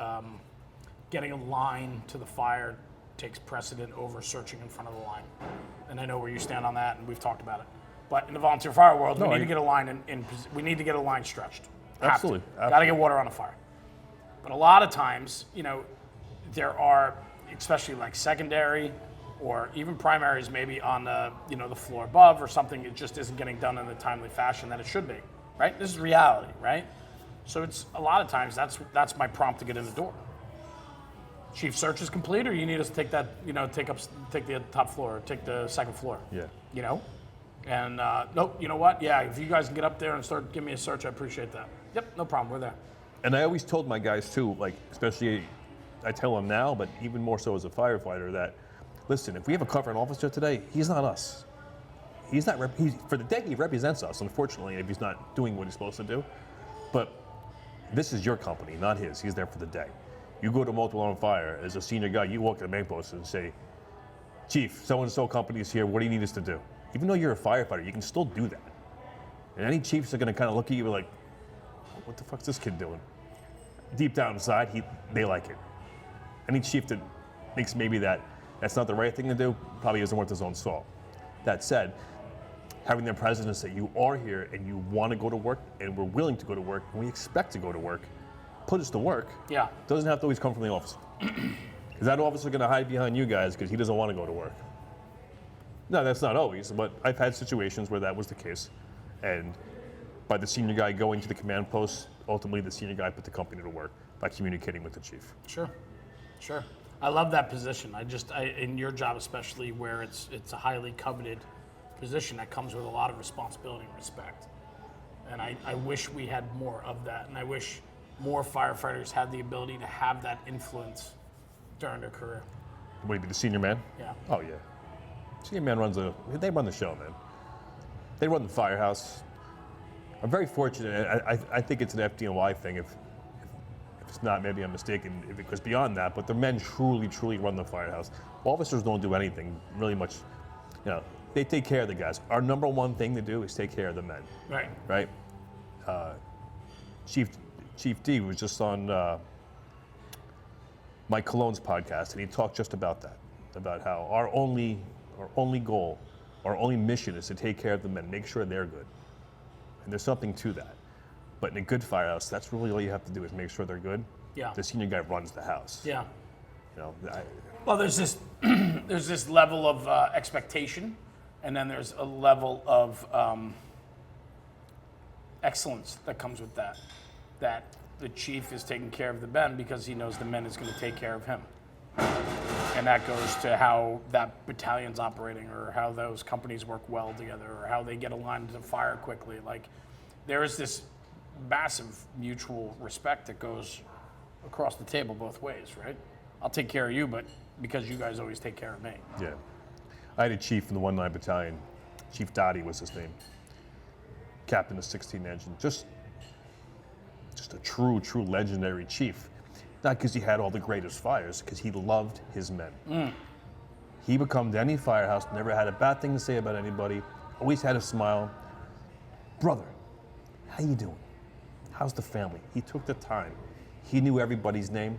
getting a line to the fire takes precedent over searching in front of the line. And I know where you stand on that, and we've talked about it. But in the volunteer fire world, we need to get a line we need to get a line stretched. Absolutely. Got to get water on a fire. But a lot of times, you know, there are, especially like secondary or even primaries, maybe on the, you know, the floor above or something, it just isn't getting done in the timely fashion that it should be. Right? This is reality, right? So it's a lot of times that's my prompt to get in the door. Chief, search is complete, or you need us to take that, you know, take the top floor, or take the second floor. Yeah. You know, And nope, you know what? Yeah, if you guys can get up there and start giving me a search, I appreciate that. Yep, no problem. We're there. And I always told my guys too, like especially, I tell them now, but even more so as a firefighter, that listen, if we have a covering officer today, he's not us. He's not. For the day, he represents us. Unfortunately, if he's not doing what he's supposed to do, but this is your company, not his. He's there for the day. You go to multiple on fire as a senior guy. You walk to the main post and say, "Chief, so and so company is here. What do you need us to do?" Even though you're a firefighter, you can still do that. And any chiefs are going to kind of look at you like, "What the fuck's this kid doing?" Deep down inside, they like it. Any chief that thinks maybe that's not the right thing to do probably isn't worth his own salt. That said, having the presence that you are here and you want to go to work and we're willing to go to work and we expect to go to work, put us to work. Yeah. Doesn't have to always come from the officer. Because that officer is going to hide behind you guys because he doesn't want to go to work. No, that's not always, but I've had situations where that was the case. And by the senior guy going to the command post, ultimately the senior guy put the company to work by communicating with the chief. Sure. I love that position. In your job especially, where it's a highly coveted position that comes with a lot of responsibility and respect. And I wish we had more of that. And I wish more firefighters had the ability to have that influence during their career. What do you be, the senior man? Yeah. Oh yeah. Senior man they run the show, man. They run the firehouse. I'm very fortunate. I think it's an FDNY thing. If it's not, maybe I'm mistaken. If it goes beyond that, but the men truly run the firehouse. Officers don't do anything really much. They take care of the guys. Our number one thing to do is take care of the men. Right. Right. Chief D was just on Mike Cologne's podcast, and he talked just about that, about how our only goal, our only mission is to take care of the men, make sure they're good. And there's something to that. But in a good firehouse, that's really all you have to do is make sure they're good. Yeah. The senior guy runs the house. Yeah. Well, there's this level of expectation, and then there's a level of excellence that comes with that. That the chief is taking care of the men because he knows the men is going to take care of him. And that goes to how that battalion's operating, or how those companies work well together, or how they get aligned to fire quickly. Like, there is this massive mutual respect that goes across the table both ways, right? I'll take care of you, but because you guys always take care of me. Yeah. I had a chief in the 1-9 battalion. Chief Dottie was his name. Captain of 16 Engine. Just a true legendary chief. Not because he had all the greatest fires, because he loved his men. He would come to any firehouse, never had a bad thing to say about anybody, always had a smile. Brother, how you doing? How's the family? He took the time. He knew everybody's name,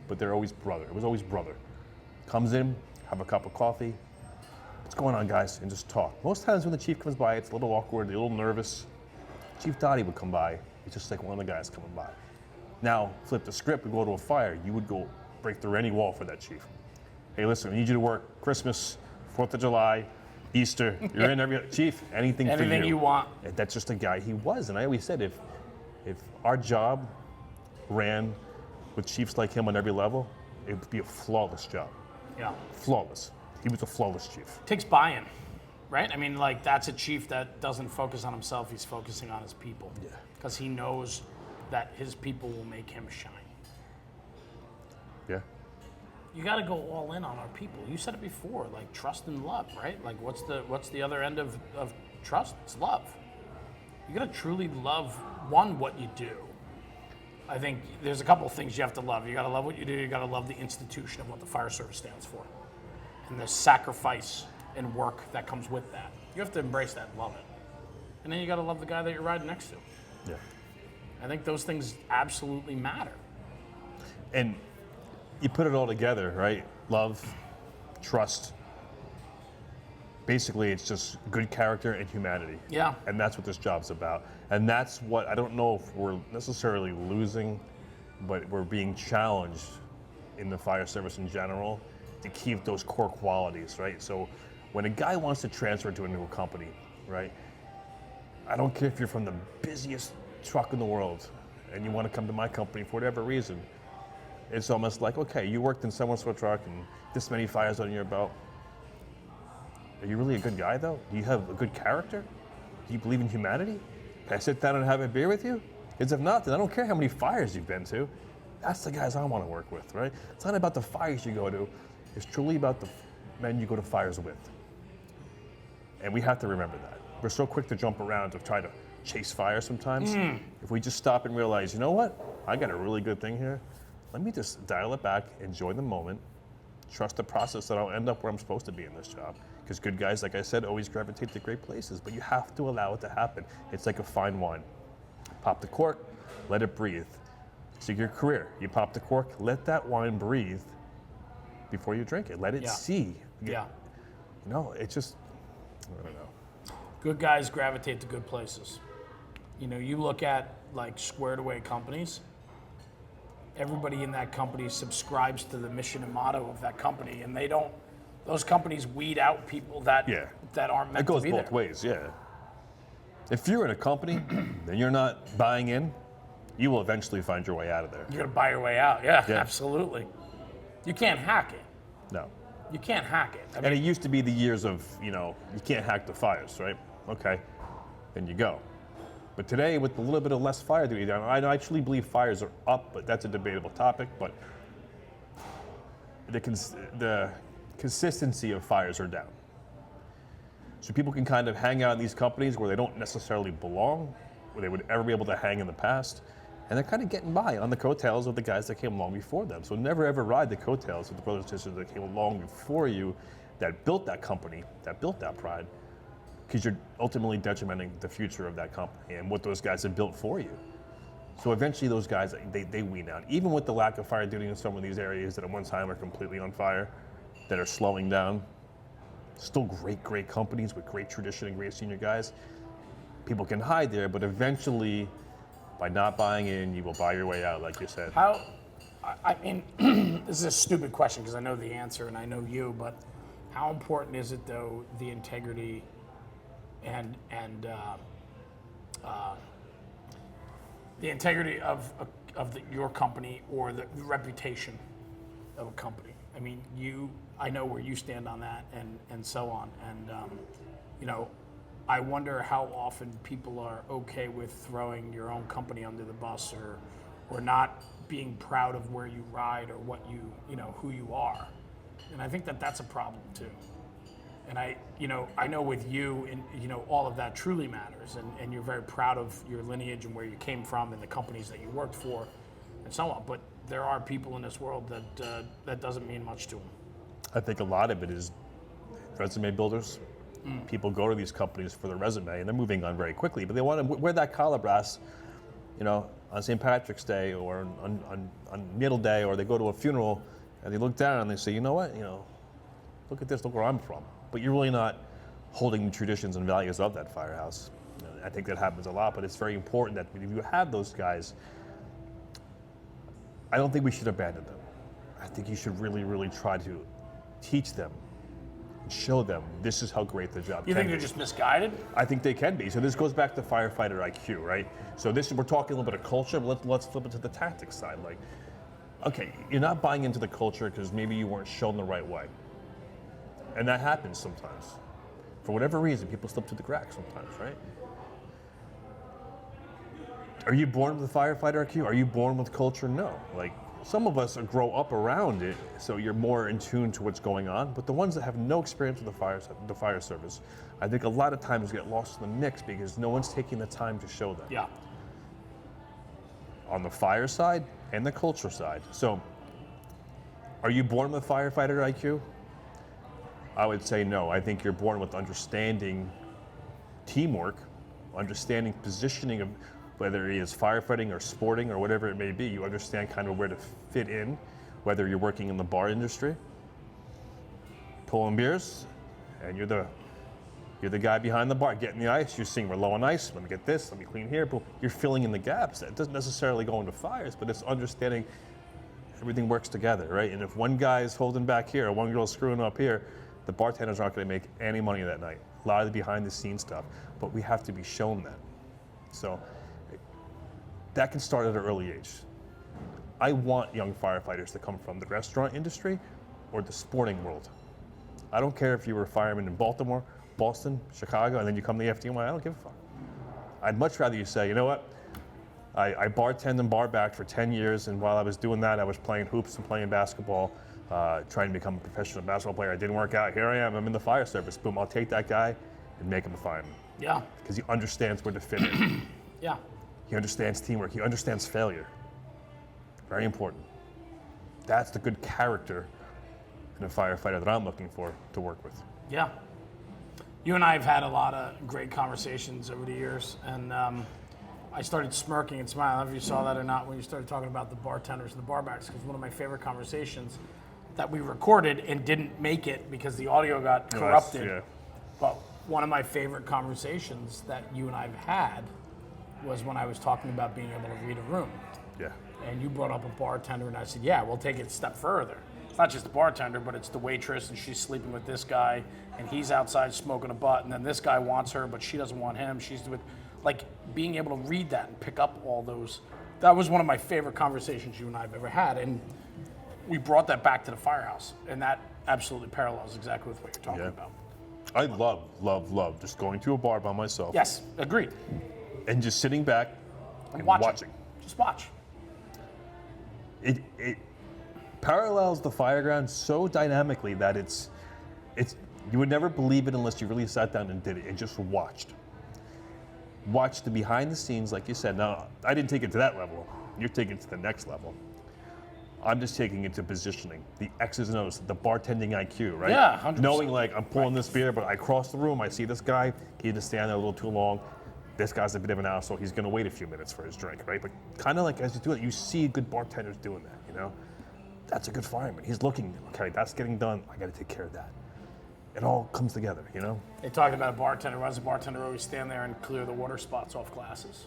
but they're always brother. It was always brother. Comes in, have a cup of coffee. What's going on, guys? And just talk. Most times when the chief comes by, it's a little awkward, a little nervous. Chief Dottie would come by. He's just like one of the guys coming by. Now, flip the script, we go to a fire. You would go break through any wall for that chief. Hey, listen, I need you to work Christmas, 4th of July, Easter. You're in every, chief, anything for you. Anything you want. And that's just the guy he was. And I always said, if our job ran with chiefs like him on every level, it would be a flawless job. Yeah. Flawless. He was a flawless chief. Takes buy-in, right? I mean, like, that's a chief that doesn't focus on himself. He's focusing on his people. Yeah. Because he knows that his people will make him shine. Yeah. You got to go all in on our people. You said it before, like trust and love, right? Like, what's the other end of trust? It's love. You got to truly love, what you do. I think there's a couple of things you have to love. You got to love what you do. You got to love the institution of what the fire service stands for, and the sacrifice and work that comes with that. You have to embrace that and love it. And then you got to love the guy that you're riding next to. Yeah. I think those things absolutely matter. And you put it all together, right? Love, trust. Basically, it's just good character and humanity. Yeah. And that's what this job's about. And that's what, I don't know if we're necessarily losing, but we're being challenged in the fire service in general to keep those core qualities, right? So when a guy wants to transfer to a new company, right? I don't care if you're from the busiest truck in the world and you want to come to my company for whatever reason. It's almost like, okay, you worked in someone's truck and this many fires on your belt. Are you really a good guy though? Do you have a good character? Do you believe in humanity? Can I sit down and have a beer with you? Because if not, then I don't care how many fires you've been to. That's the guys I want to work with, right? It's not about the fires you go to. It's truly about the men you go to fires with. And we have to remember that. We're so quick to jump around to try to chase fire sometimes. If we just stop and realize, you know what? I got a really good thing here. Let me just dial it back, enjoy the moment, trust the process that I'll end up where I'm supposed to be in this job. Because good guys, like I said, always gravitate to great places, but you have to allow it to happen. It's like a fine wine. Pop the cork, let it breathe. It's like your career. You pop the cork, let that wine breathe before you drink it. Let it see. Yeah. You know, it's just, I don't know. Good guys gravitate to good places. You know, you look at like squared away companies, everybody in that company subscribes to the mission and motto of that company, and they don't, those companies weed out people that aren't meant it goes to be both there. ways, yeah. If you're in a company and you're not buying in, you will eventually find your way out of there. You're gonna buy your way out, yeah. Absolutely. You can't hack it. No. You can't hack it. I mean, And it used to be the years of, you can't hack the fires, right? Okay, then you go. But today, with a little bit of less fire duty down, I actually believe fires are up, but that's a debatable topic. But the consistency of fires are down. So people can kind of hang out in these companies where they don't necessarily belong, where they would ever be able to hang in the past. And they're kind of getting by on the coattails of the guys that came along before them. So never ever ride the coattails of the brothers and sisters that came along before you, that built that company, that built that pride, because you're ultimately detrimenting the future of that company and what those guys have built for you. So eventually those guys, they wean out. Even with the lack of fire duty in some of these areas that at one time were completely on fire, that are slowing down, still great companies with great tradition and great senior guys. People can hide there, but eventually, by not buying in, you will buy your way out, like you said. I mean, this is a stupid question because I know the answer and I know you, but how important is it though, the integrity and the integrity of your company or the reputation of a company? I mean, I know where you stand on that and so on. And, I wonder how often people are okay with throwing your own company under the bus or not being proud of where you ride or what who you are. And I think that's a problem too. And I know with you, and all of that truly matters, and you're very proud of your lineage and where you came from and the companies that you worked for, and so on. But there are people in this world that doesn't mean much to them. I think a lot of it is resume builders. People go to these companies for their resume, and they're moving on very quickly. But they want to wear that collar brass, on St. Patrick's Day or on Middle Day, or they go to a funeral and they look down and they say, you know what, look at this, look where I'm from. But you're really not holding the traditions and values of that firehouse. I think that happens a lot, but it's very important that if you have those guys, I don't think we should abandon them. I think you should really, really try to teach them, show them this is how great the job can be. You think they're just misguided? I think they can be. So this goes back to firefighter IQ, right? So we're talking a little bit of culture, but let's flip it to the tactics side. Like, okay, you're not buying into the culture because maybe you weren't shown the right way. And that happens sometimes. For whatever reason, people slip through the cracks sometimes, right? Are you born with a firefighter IQ? Are you born with culture? No. Like, some of us grow up around it, so you're more in tune to what's going on. But the ones that have no experience with the fire service, I think a lot of times get lost in the mix because no one's taking the time to show them. Yeah. On the fire side and the culture side. So, are you born with firefighter IQ? I would say no. I think you're born with understanding teamwork, understanding positioning of whether it is firefighting or sporting or whatever it may be. You understand kind of where to fit in, whether you're working in the bar industry, pulling beers, and you're the guy behind the bar getting the ice. You're seeing we're low on ice. Let me get this. Let me clean here. But you're filling in the gaps. That doesn't necessarily go into fires, but it's understanding everything works together, right? And if one guy is holding back here, or one girl's screwing up here, the bartenders aren't going to make any money that night. A lot of the behind-the-scenes stuff, but we have to be shown that. So that can start at an early age. I want young firefighters to come from the restaurant industry or the sporting world. I don't care if you were a fireman in Baltimore, Boston, Chicago, and then you come to the FDNY. I don't give a fuck. I'd much rather you say, you know what? I bartended and bar backed for 10 years, and while I was doing that, I was playing hoops and playing basketball, trying to become a professional basketball player. It didn't work out. Here I am. I'm in the fire service. Boom, I'll take that guy and make him a fireman. Yeah. Because he understands where to fit in. Yeah. He understands teamwork. He understands failure. Very important. That's the good character in a firefighter that I'm looking for to work with. Yeah. You and I have had a lot of great conversations over the years, and I started smirking and smiling. I don't know if you saw that or not when you started talking about the bartenders and the barbacks, because one of my favorite conversations that we recorded and didn't make it because the audio got corrupted. Yeah. But one of my favorite conversations that you and I have had was when I was talking about being able to read a room. Yeah. And you brought up a bartender, and I said, yeah, we'll take it a step further. It's not just the bartender, but it's the waitress, and she's sleeping with this guy, and he's outside smoking a butt, and then this guy wants her, but she doesn't want him. She's with, like, being able to read that and pick up all those. That was one of my favorite conversations you and I have ever had, and we brought that back to the firehouse, and that absolutely parallels exactly with what you're talking about. I love just going to a bar by myself. Yes, agreed. And just sitting back and watching. Just watch. It parallels the fireground so dynamically that it's you would never believe it unless you really sat down and did it and just watched. Watch the behind the scenes, like you said. Now, I didn't take it to that level. You're taking it to the next level. I'm just taking it to positioning, the X's and O's, the bartending IQ, right? Yeah, 100%. Knowing, like, I'm pulling this beer, but I cross the room, I see this guy, he just stand there a little too long. This guy's a bit of an asshole, he's gonna wait a few minutes for his drink, right? But kind of like as you do it, you see good bartenders doing that, you know? That's a good fireman. He's looking, okay, that's getting done, I gotta take care of that. It all comes together, you know? They talked about a bartender. Why does a bartender always stand there and clear the water spots off glasses?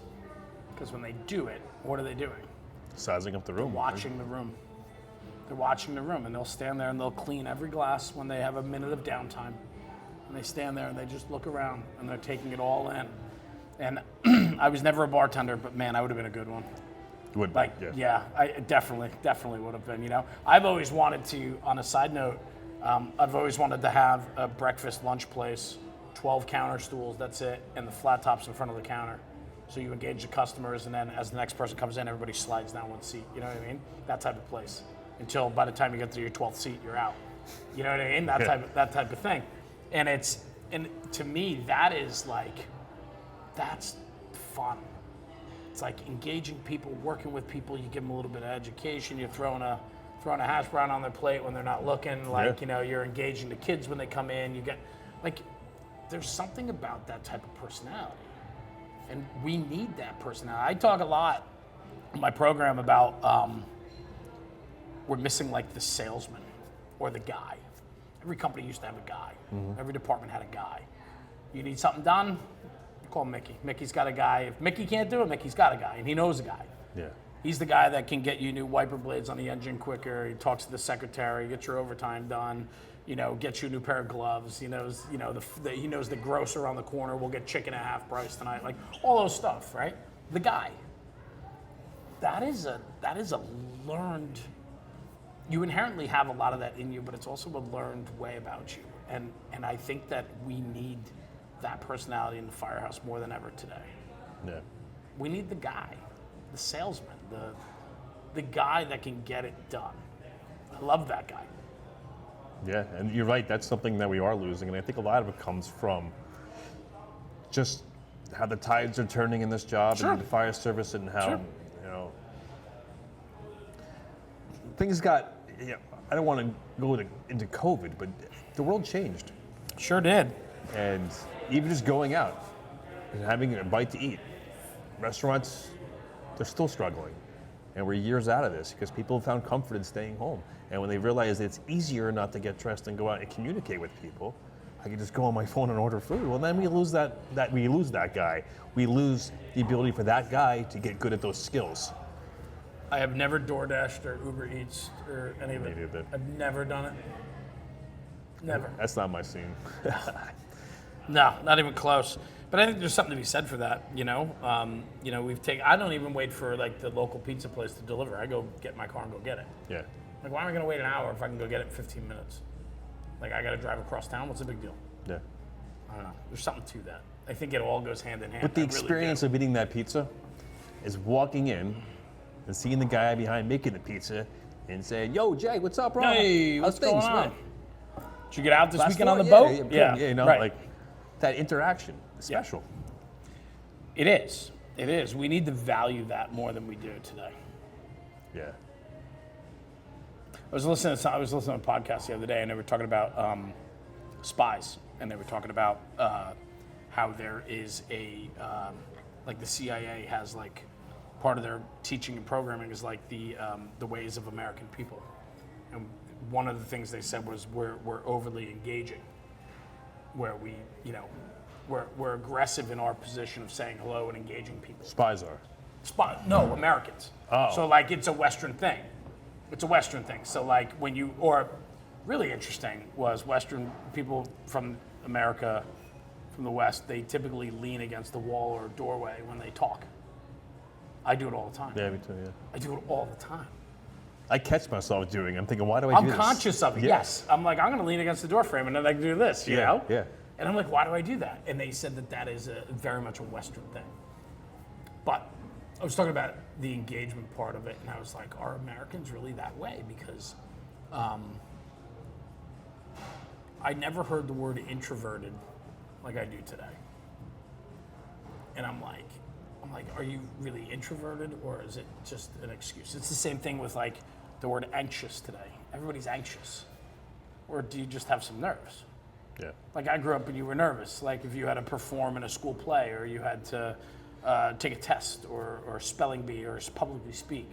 Because when they do it, what are they doing? Sizing up the room. Watching the room. They're watching the room, and they'll stand there and they'll clean every glass when they have a minute of downtime. And they stand there and they just look around and they're taking it all in. And I was never a bartender, but man, I would have been a good one. You would, Like, yeah, I definitely would have been, you know? I've always wanted to, on a side note, I've always wanted to have a breakfast lunch place, 12 counter stools, that's it, and the flat tops in front of the counter. So you engage the customers, and then as the next person comes in, everybody slides down one seat. You know what I mean? That type of place. Until by the time you get to your 12th seat, you're out. You know what I mean? That type of thing. And to me, that is like, that's fun. It's like engaging people, working with people. You give them a little bit of education. You're throwing a hash brown on their plate when they're not looking. Like, you know, you're engaging the kids when they come in. You get, like, there's something about that type of personality. And we need that personality. I talk a lot in my program about we're missing, like, the salesman or the guy. Every company used to have a guy. Mm-hmm. Every department had a guy. You need something done, call Mickey. Mickey's got a guy. If Mickey can't do it, Mickey's got a guy, and he knows a guy. Yeah. He's the guy that can get you new wiper blades on the engine quicker. He talks to the secretary, gets your overtime done, you know, gets you a new pair of gloves. He knows, you know, he knows the grocer around the corner will get chicken at half price tonight. Like, all those stuff, right? The guy. That is a learned. You inherently have a lot of that in you, but it's also a learned way about you. And I think that we need that personality in the firehouse more than ever today. Yeah. We need the guy, the salesman, the guy that can get it done. I love that guy. Yeah, and you're right, that's something that we are losing, and I think a lot of it comes from just how the tides are turning in this job and in the fire service, and how, you know, things got, you know, I don't want to go into COVID, but the world changed. Sure did. And even just going out and having a bite to eat, restaurants, they're still struggling. And we're years out of this because people have found comfort in staying home. And when they realize that it's easier not to get dressed and go out and communicate with people, I can just go on my phone and order food. Well, then we lose that guy. We lose the ability for that guy to get good at those skills. I have never DoorDashed or Uber Eats or any of it. I've never done it. Never. That's not my scene. No, not even close. But I think there's something to be said for that, you know. I don't even wait for, like, the local pizza place to deliver. I go get my car and go get it. Yeah. Like, why am I going to wait an hour if I can go get it in 15 minutes? Like, I got to drive across town. What's the big deal? Yeah. I don't know. There's something to that. I think it all goes hand in hand. But the experience of eating that pizza is walking in and seeing the guy behind making the pizza and saying, "Yo, Jay, what's up, bro? Hey, How's what's going things, on? man? Did you get out this Last weekend on the night? boat? Yeah, you know, right. like that interaction is special. It is. It is. We need to value that more than we do today. Yeah. I was listening to a podcast the other day, and they were talking about spies, and they were talking about how there is like the CIA has like part of their teaching and programming is like the ways of American people, and one of the things they said was we're overly engaging, where we we're aggressive in our position of saying hello and engaging people. Spies are. No, Americans. Oh. So like it's a Western thing. It's a Western thing. So like really interesting was Western people from America, from the West, they typically lean against the wall or doorway when they talk. I do it all the time. Yeah, me too, yeah. I do it all the time. I catch myself doing it. I'm thinking, why do I do this? I'm conscious of it, yes. I'm like, I'm going to lean against the door frame and then I can do this, you know? Yeah. And I'm like, why do I do that? And they said that is very much a Western thing. But I was talking about the engagement part of it, and I was like, are Americans really that way? Because I never heard the word introverted like I do today. And I'm like, are you really introverted, or is it just an excuse? It's the same thing with like the word anxious today. Everybody's anxious. Or do you just have some nerves? Yeah. Like I grew up and you were nervous. Like if you had to perform in a school play, or you had to take a test, or a spelling bee, or publicly speak.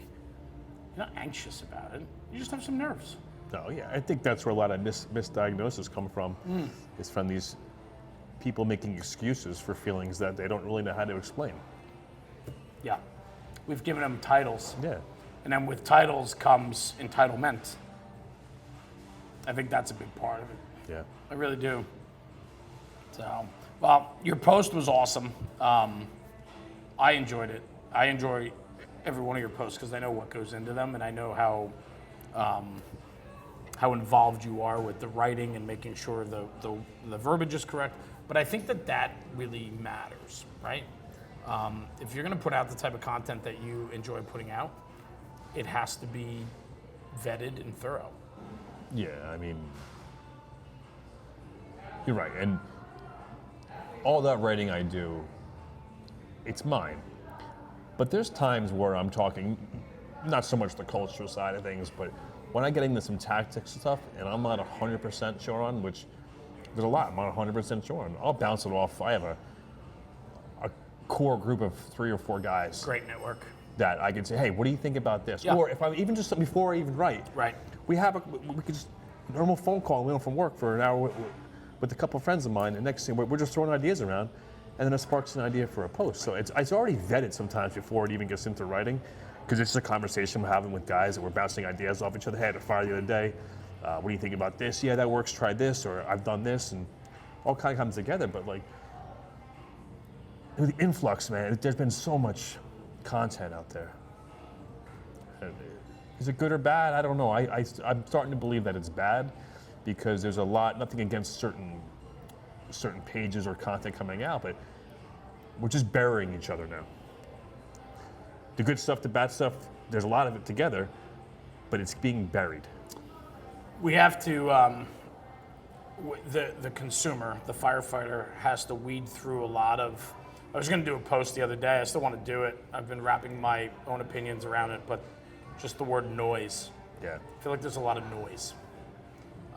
You're not anxious about it. You just have some nerves. No, yeah. I think that's where a lot of misdiagnoses come from. Is from these people making excuses for feelings that they don't really know how to explain. Yeah. We've given them titles. Yeah. And then with titles comes entitlement. I think that's a big part of it. Yeah. I really do. So, well, your post was awesome. I enjoyed it. I enjoy every one of your posts because I know what goes into them, and I know how involved you are with the writing and making sure the verbiage is correct. But I think that really matters, right? If you're going to put out the type of content that you enjoy putting out, it has to be vetted and thorough. Yeah, I mean, you're right. And all that writing I do, it's mine. But there's times where I'm talking, not so much the cultural side of things, but when I get into some tactics and stuff, and I'm not 100% sure on, which there's a lot I'm not 100% sure on, I'll bounce it off. I have a core group of 3 or 4 guys. Great network. That I can say, hey, what do you think about this? Yeah. Or if I'm even just before I even write. Right. We could just normal phone call from work for an hour with a couple of friends of mine, and next thing we're just throwing ideas around, and then it sparks an idea for a post. So it's already vetted sometimes before it even gets into writing, because it's just a conversation we're having with guys that we're bouncing ideas off each other. Hey, I had a fire the other day. What do you think about this? Yeah, that works. Try this, or I've done this, and all kind of comes together. But like with the influx, man, there's been so much content out there. Is it good or bad? I don't know. I'm starting to believe that it's bad because there's a lot, nothing against certain pages or content coming out, but we're just burying each other now. The good stuff, the bad stuff, there's a lot of it together, but it's being buried. We have to, the consumer, the firefighter, has to weed through a lot of. I was going to do a post the other day. I still want to do it. I've been wrapping my own opinions around it, but just the word noise. Yeah. I feel like there's a lot of noise.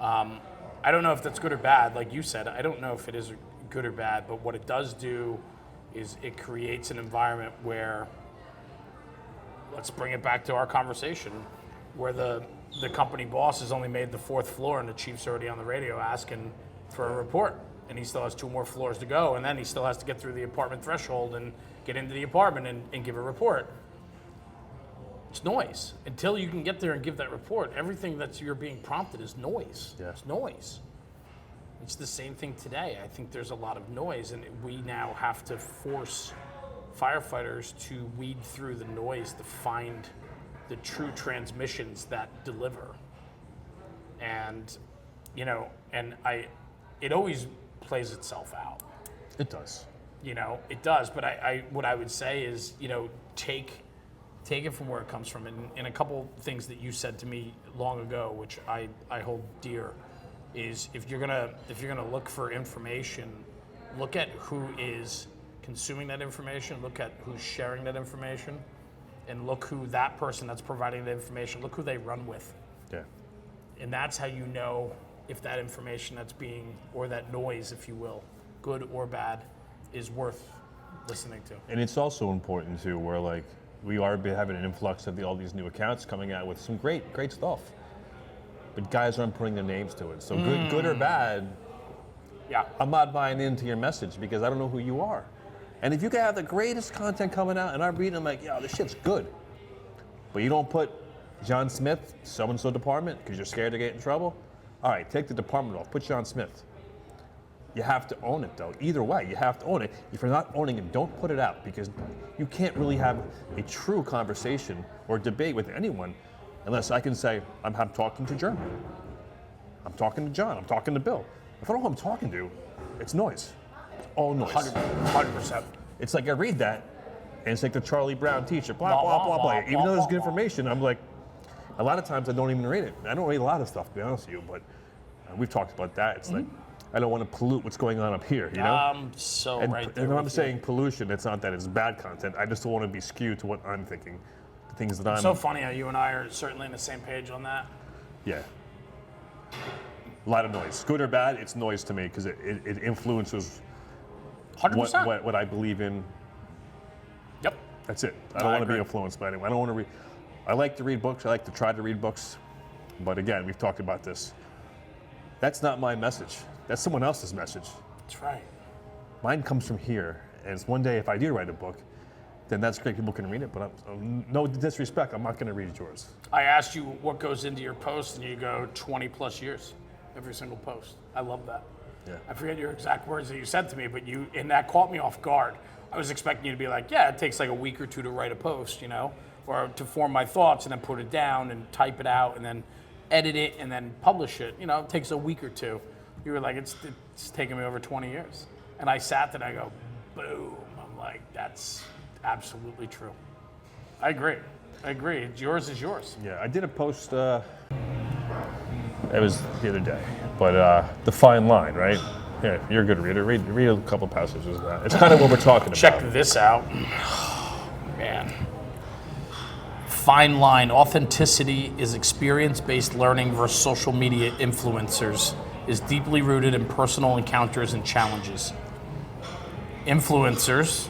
I don't know if that's good or bad. Like you said, I don't know if it is good or bad, but what it does do is it creates an environment where, let's bring it back to our conversation, where the company boss has only made the 4th floor and the chief's already on the radio asking for a report. And he still has 2 more floors to go, and then he still has to get through the apartment threshold and get into the apartment and give a report. It's noise. Until you can get there and give that report, everything that you're being prompted is noise. Yeah. It's noise. It's the same thing today. I think there's a lot of noise, and we now have to force firefighters to weed through the noise to find the true transmissions that deliver. And you know, and it always plays itself out. It does. You know, it does. But what I would say is, you know, take it from where it comes from. And a couple things that you said to me long ago, which I hold dear, is if you're gonna look for information, look at who is consuming that information, look at who's sharing that information, and look who that person that's providing the information, look who they run with. Yeah. And that's how you know if that information that's being, or that noise, if you will, good or bad, is worth listening to. And it's also important too, where like we are having an influx of all these new accounts coming out with some great stuff, but guys aren't putting their names to it. So good or bad, Yeah. I'm not buying into your message because I don't know who you are. And if you can have the greatest content coming out and I'm reading, I'm like, yeah, this shit's good, but you don't put John Smith, so-and-so department, because you're scared to get in trouble. All right, take the department off, put John Smith. You have to own it though. Either way, you have to own it. If you're not owning it, don't put it out, because you can't really have a true conversation or debate with anyone unless I can say, I'm talking to Jeremy. I'm talking to John, I'm talking to Bill. If I don't know who I'm talking to, it's noise. It's all noise. 100%. It's like I read that, and it's like the Charlie Brown teacher, blah, blah, blah, blah. Even though there's good information, I'm like, a lot of times I don't even read it. I don't read a lot of stuff, to be honest with you, but we've talked about that. It's like, I don't want to pollute what's going on up here, you know? I'm so and, right there. and when I'm with saying you. pollution, it's not that it's bad content. I just don't want to be skewed to what I'm thinking, the things that I'm. So funny how you and I are certainly on the same page on that. Yeah. A lot of noise. Good or bad, it's noise to me because it influences 100%. what I believe in. Yep. That's it. I No, don't I want to be agree. influenced by anyone. I don't want to read. I like to read books. I like to try to read books. But again, we've talked about this. That's not my message. That's someone else's message. That's right. Mine comes from here. And it's one day if I do write a book, then that's great. People can read it. But no disrespect, I'm not going to read yours. I asked you what goes into your post, and you go 20 plus years, every single post. I love that. Yeah. I forget your exact words that you said to me, but and that caught me off guard. I was expecting you to be like, yeah, it takes like a week or two to write a post, you know, or to form my thoughts and then put it down and type it out and then edit it and then publish it. You know, it takes a week or two. You were like, it's taken me over 20 years. And I sat there and I go, boom. I'm like, that's absolutely true. I agree. Yours is yours. Yeah, I did a post, it was the other day, but the fine line, right? Yeah, you're a good reader. Read a couple passages of that. It's kind of what we're talking about. Check this out. Man. Fine line. Authenticity is experience-based learning versus social media influencers is deeply rooted in personal encounters and challenges. Influencers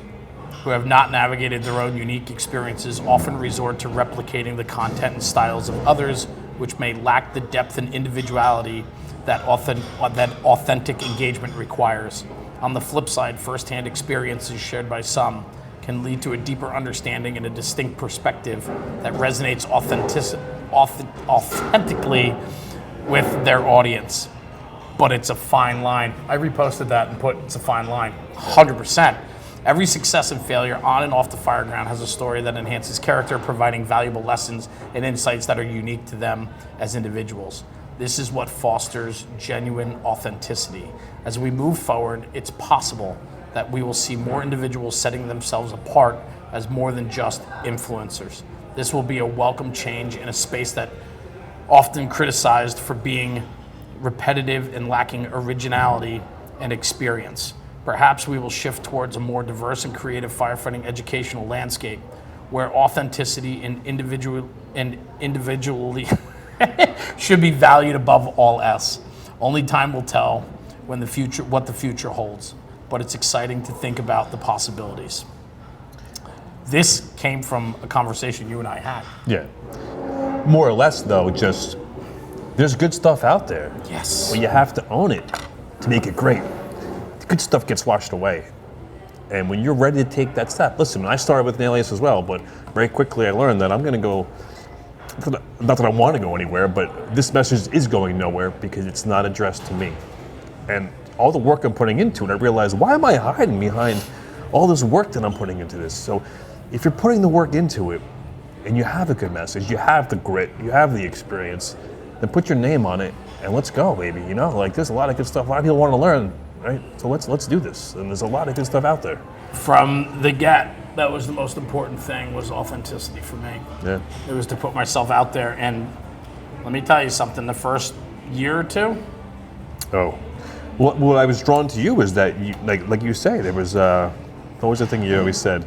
who have not navigated their own unique experiences often resort to replicating the content and styles of others, which may lack the depth and individuality that authentic engagement requires. On the flip side, firsthand experiences shared by some can lead to a deeper understanding and a distinct perspective that resonates authentically with their audience. But it's a fine line. I reposted that and put it's a fine line, 100%. Every success and failure on and off the fireground has a story that enhances character, providing valuable lessons and insights that are unique to them as individuals. This is what fosters genuine authenticity. As we move forward, it's possible that we will see more individuals setting themselves apart as more than just influencers. This will be a welcome change in a space that often criticized for being repetitive and lacking originality and experience. Perhaps we will shift towards a more diverse and creative firefighting educational landscape where authenticity and individually should be valued above all else. Only time will tell what the future holds, but it's exciting to think about the possibilities. This came from a conversation you and I had. Yeah. More or less, though, just there's good stuff out there. Yes. But you have to own it to make it great. The good stuff gets washed away. And when you're ready to take that step, listen, I started with an alias as well, but very quickly I learned that I'm going to go, not that I want to go anywhere, but this message is going nowhere because it's not addressed to me. And all the work I'm putting into it, I realized, why am I hiding behind all this work that I'm putting into this? So if you're putting the work into it and you have a good message, you have the grit, you have the experience, then put your name on it and let's go, baby. You know, like there's a lot of good stuff. A lot of people want to learn, right? So let's do this. And there's a lot of good stuff out there. From the get, that was the most important thing, was authenticity for me. Yeah. It was to put myself out there. And let me tell you something, the first year or two, Oh, what I was drawn to you was that you, like you say, there was what was the thing you always said?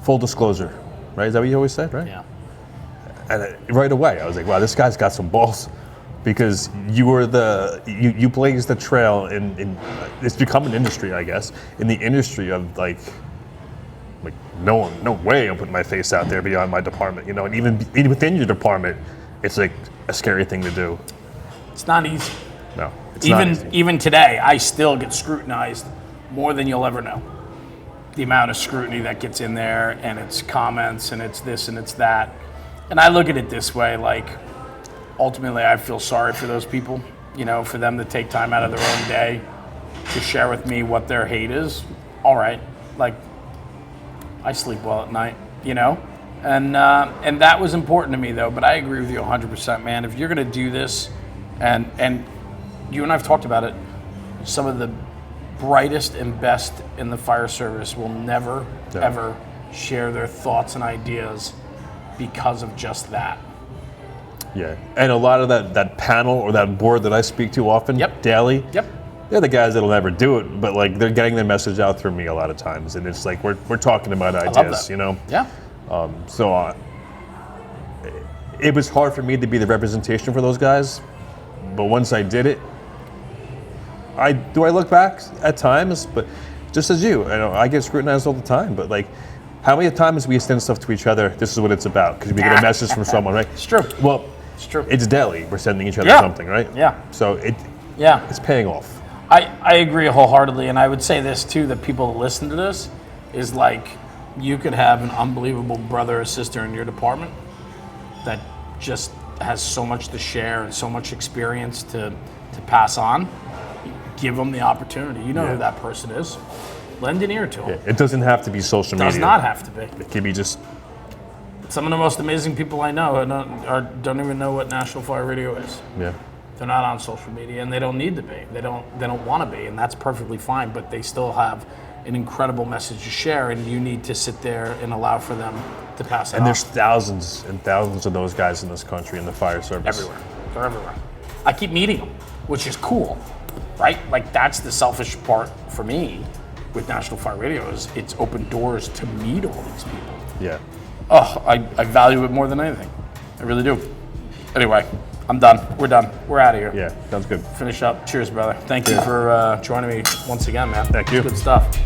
Full disclosure, right? Is that what you always said, right? yeah. And right away, I was like, wow, this guy's got some balls, because you were you blazed the trail in it's become an industry, I guess, in the industry of like no way I'm putting my face out there beyond my department, you know, and even within your department, it's like a scary thing to do. It's not easy. No, it's not easy. Even today, I still get scrutinized more than you'll ever know. The amount of scrutiny that gets in there, and it's comments, and it's this, and it's that. And I look at it this way, like, ultimately, I feel sorry for those people, you know, for them to take time out of their own day to share with me what their hate is. All right, like, I sleep well at night, you know? And that was important to me, though. But I agree with you 100%, man. If you're going to do this, and you and I have talked about it, some of the brightest and best in the fire service will never, ever share their thoughts and ideas because of just that. Yeah, and a lot of that panel or that board that I speak to often, daily, they're the guys that'll never do it, but like they're getting their message out through me a lot of times, and it's like we're talking about ideas, you know? Yeah. So it was hard for me to be the representation for those guys, but once I did it, I look back at times, but just as you know, I get scrutinized all the time, but like, how many times we send stuff to each other, this is what it's about, because we get a message from someone, right? It's true. Well, it's true. It's daily. We're sending each other something, right? Yeah. So it's paying off. I agree wholeheartedly, and I would say this too, that people that listen to this is like, you could have an unbelievable brother or sister in your department that just has so much to share and so much experience to pass on. Give them the opportunity. You know who that person is. Lend an ear to them. It doesn't have to be social media. It does not have to be. It can be just... Some of the most amazing people I know don't even know what National Fire Radio is. Yeah. They're not on social media, and they don't need to be. They don't want to be, and that's perfectly fine. But they still have an incredible message to share, and you need to sit there and allow for them to pass it on. And there's thousands and thousands of those guys in this country in the fire service. Everywhere. They're everywhere. I keep meeting them, which is cool, right? Like, that's the selfish part for me with National Fire Radio, is it's open doors to meet all these people. Yeah. Oh, I value it more than anything. I really do. Anyway, I'm done. We're done. We're out of here. Yeah, sounds good. Finish up. Cheers, brother. Thank you for joining me once again, man. Thank you. Good stuff.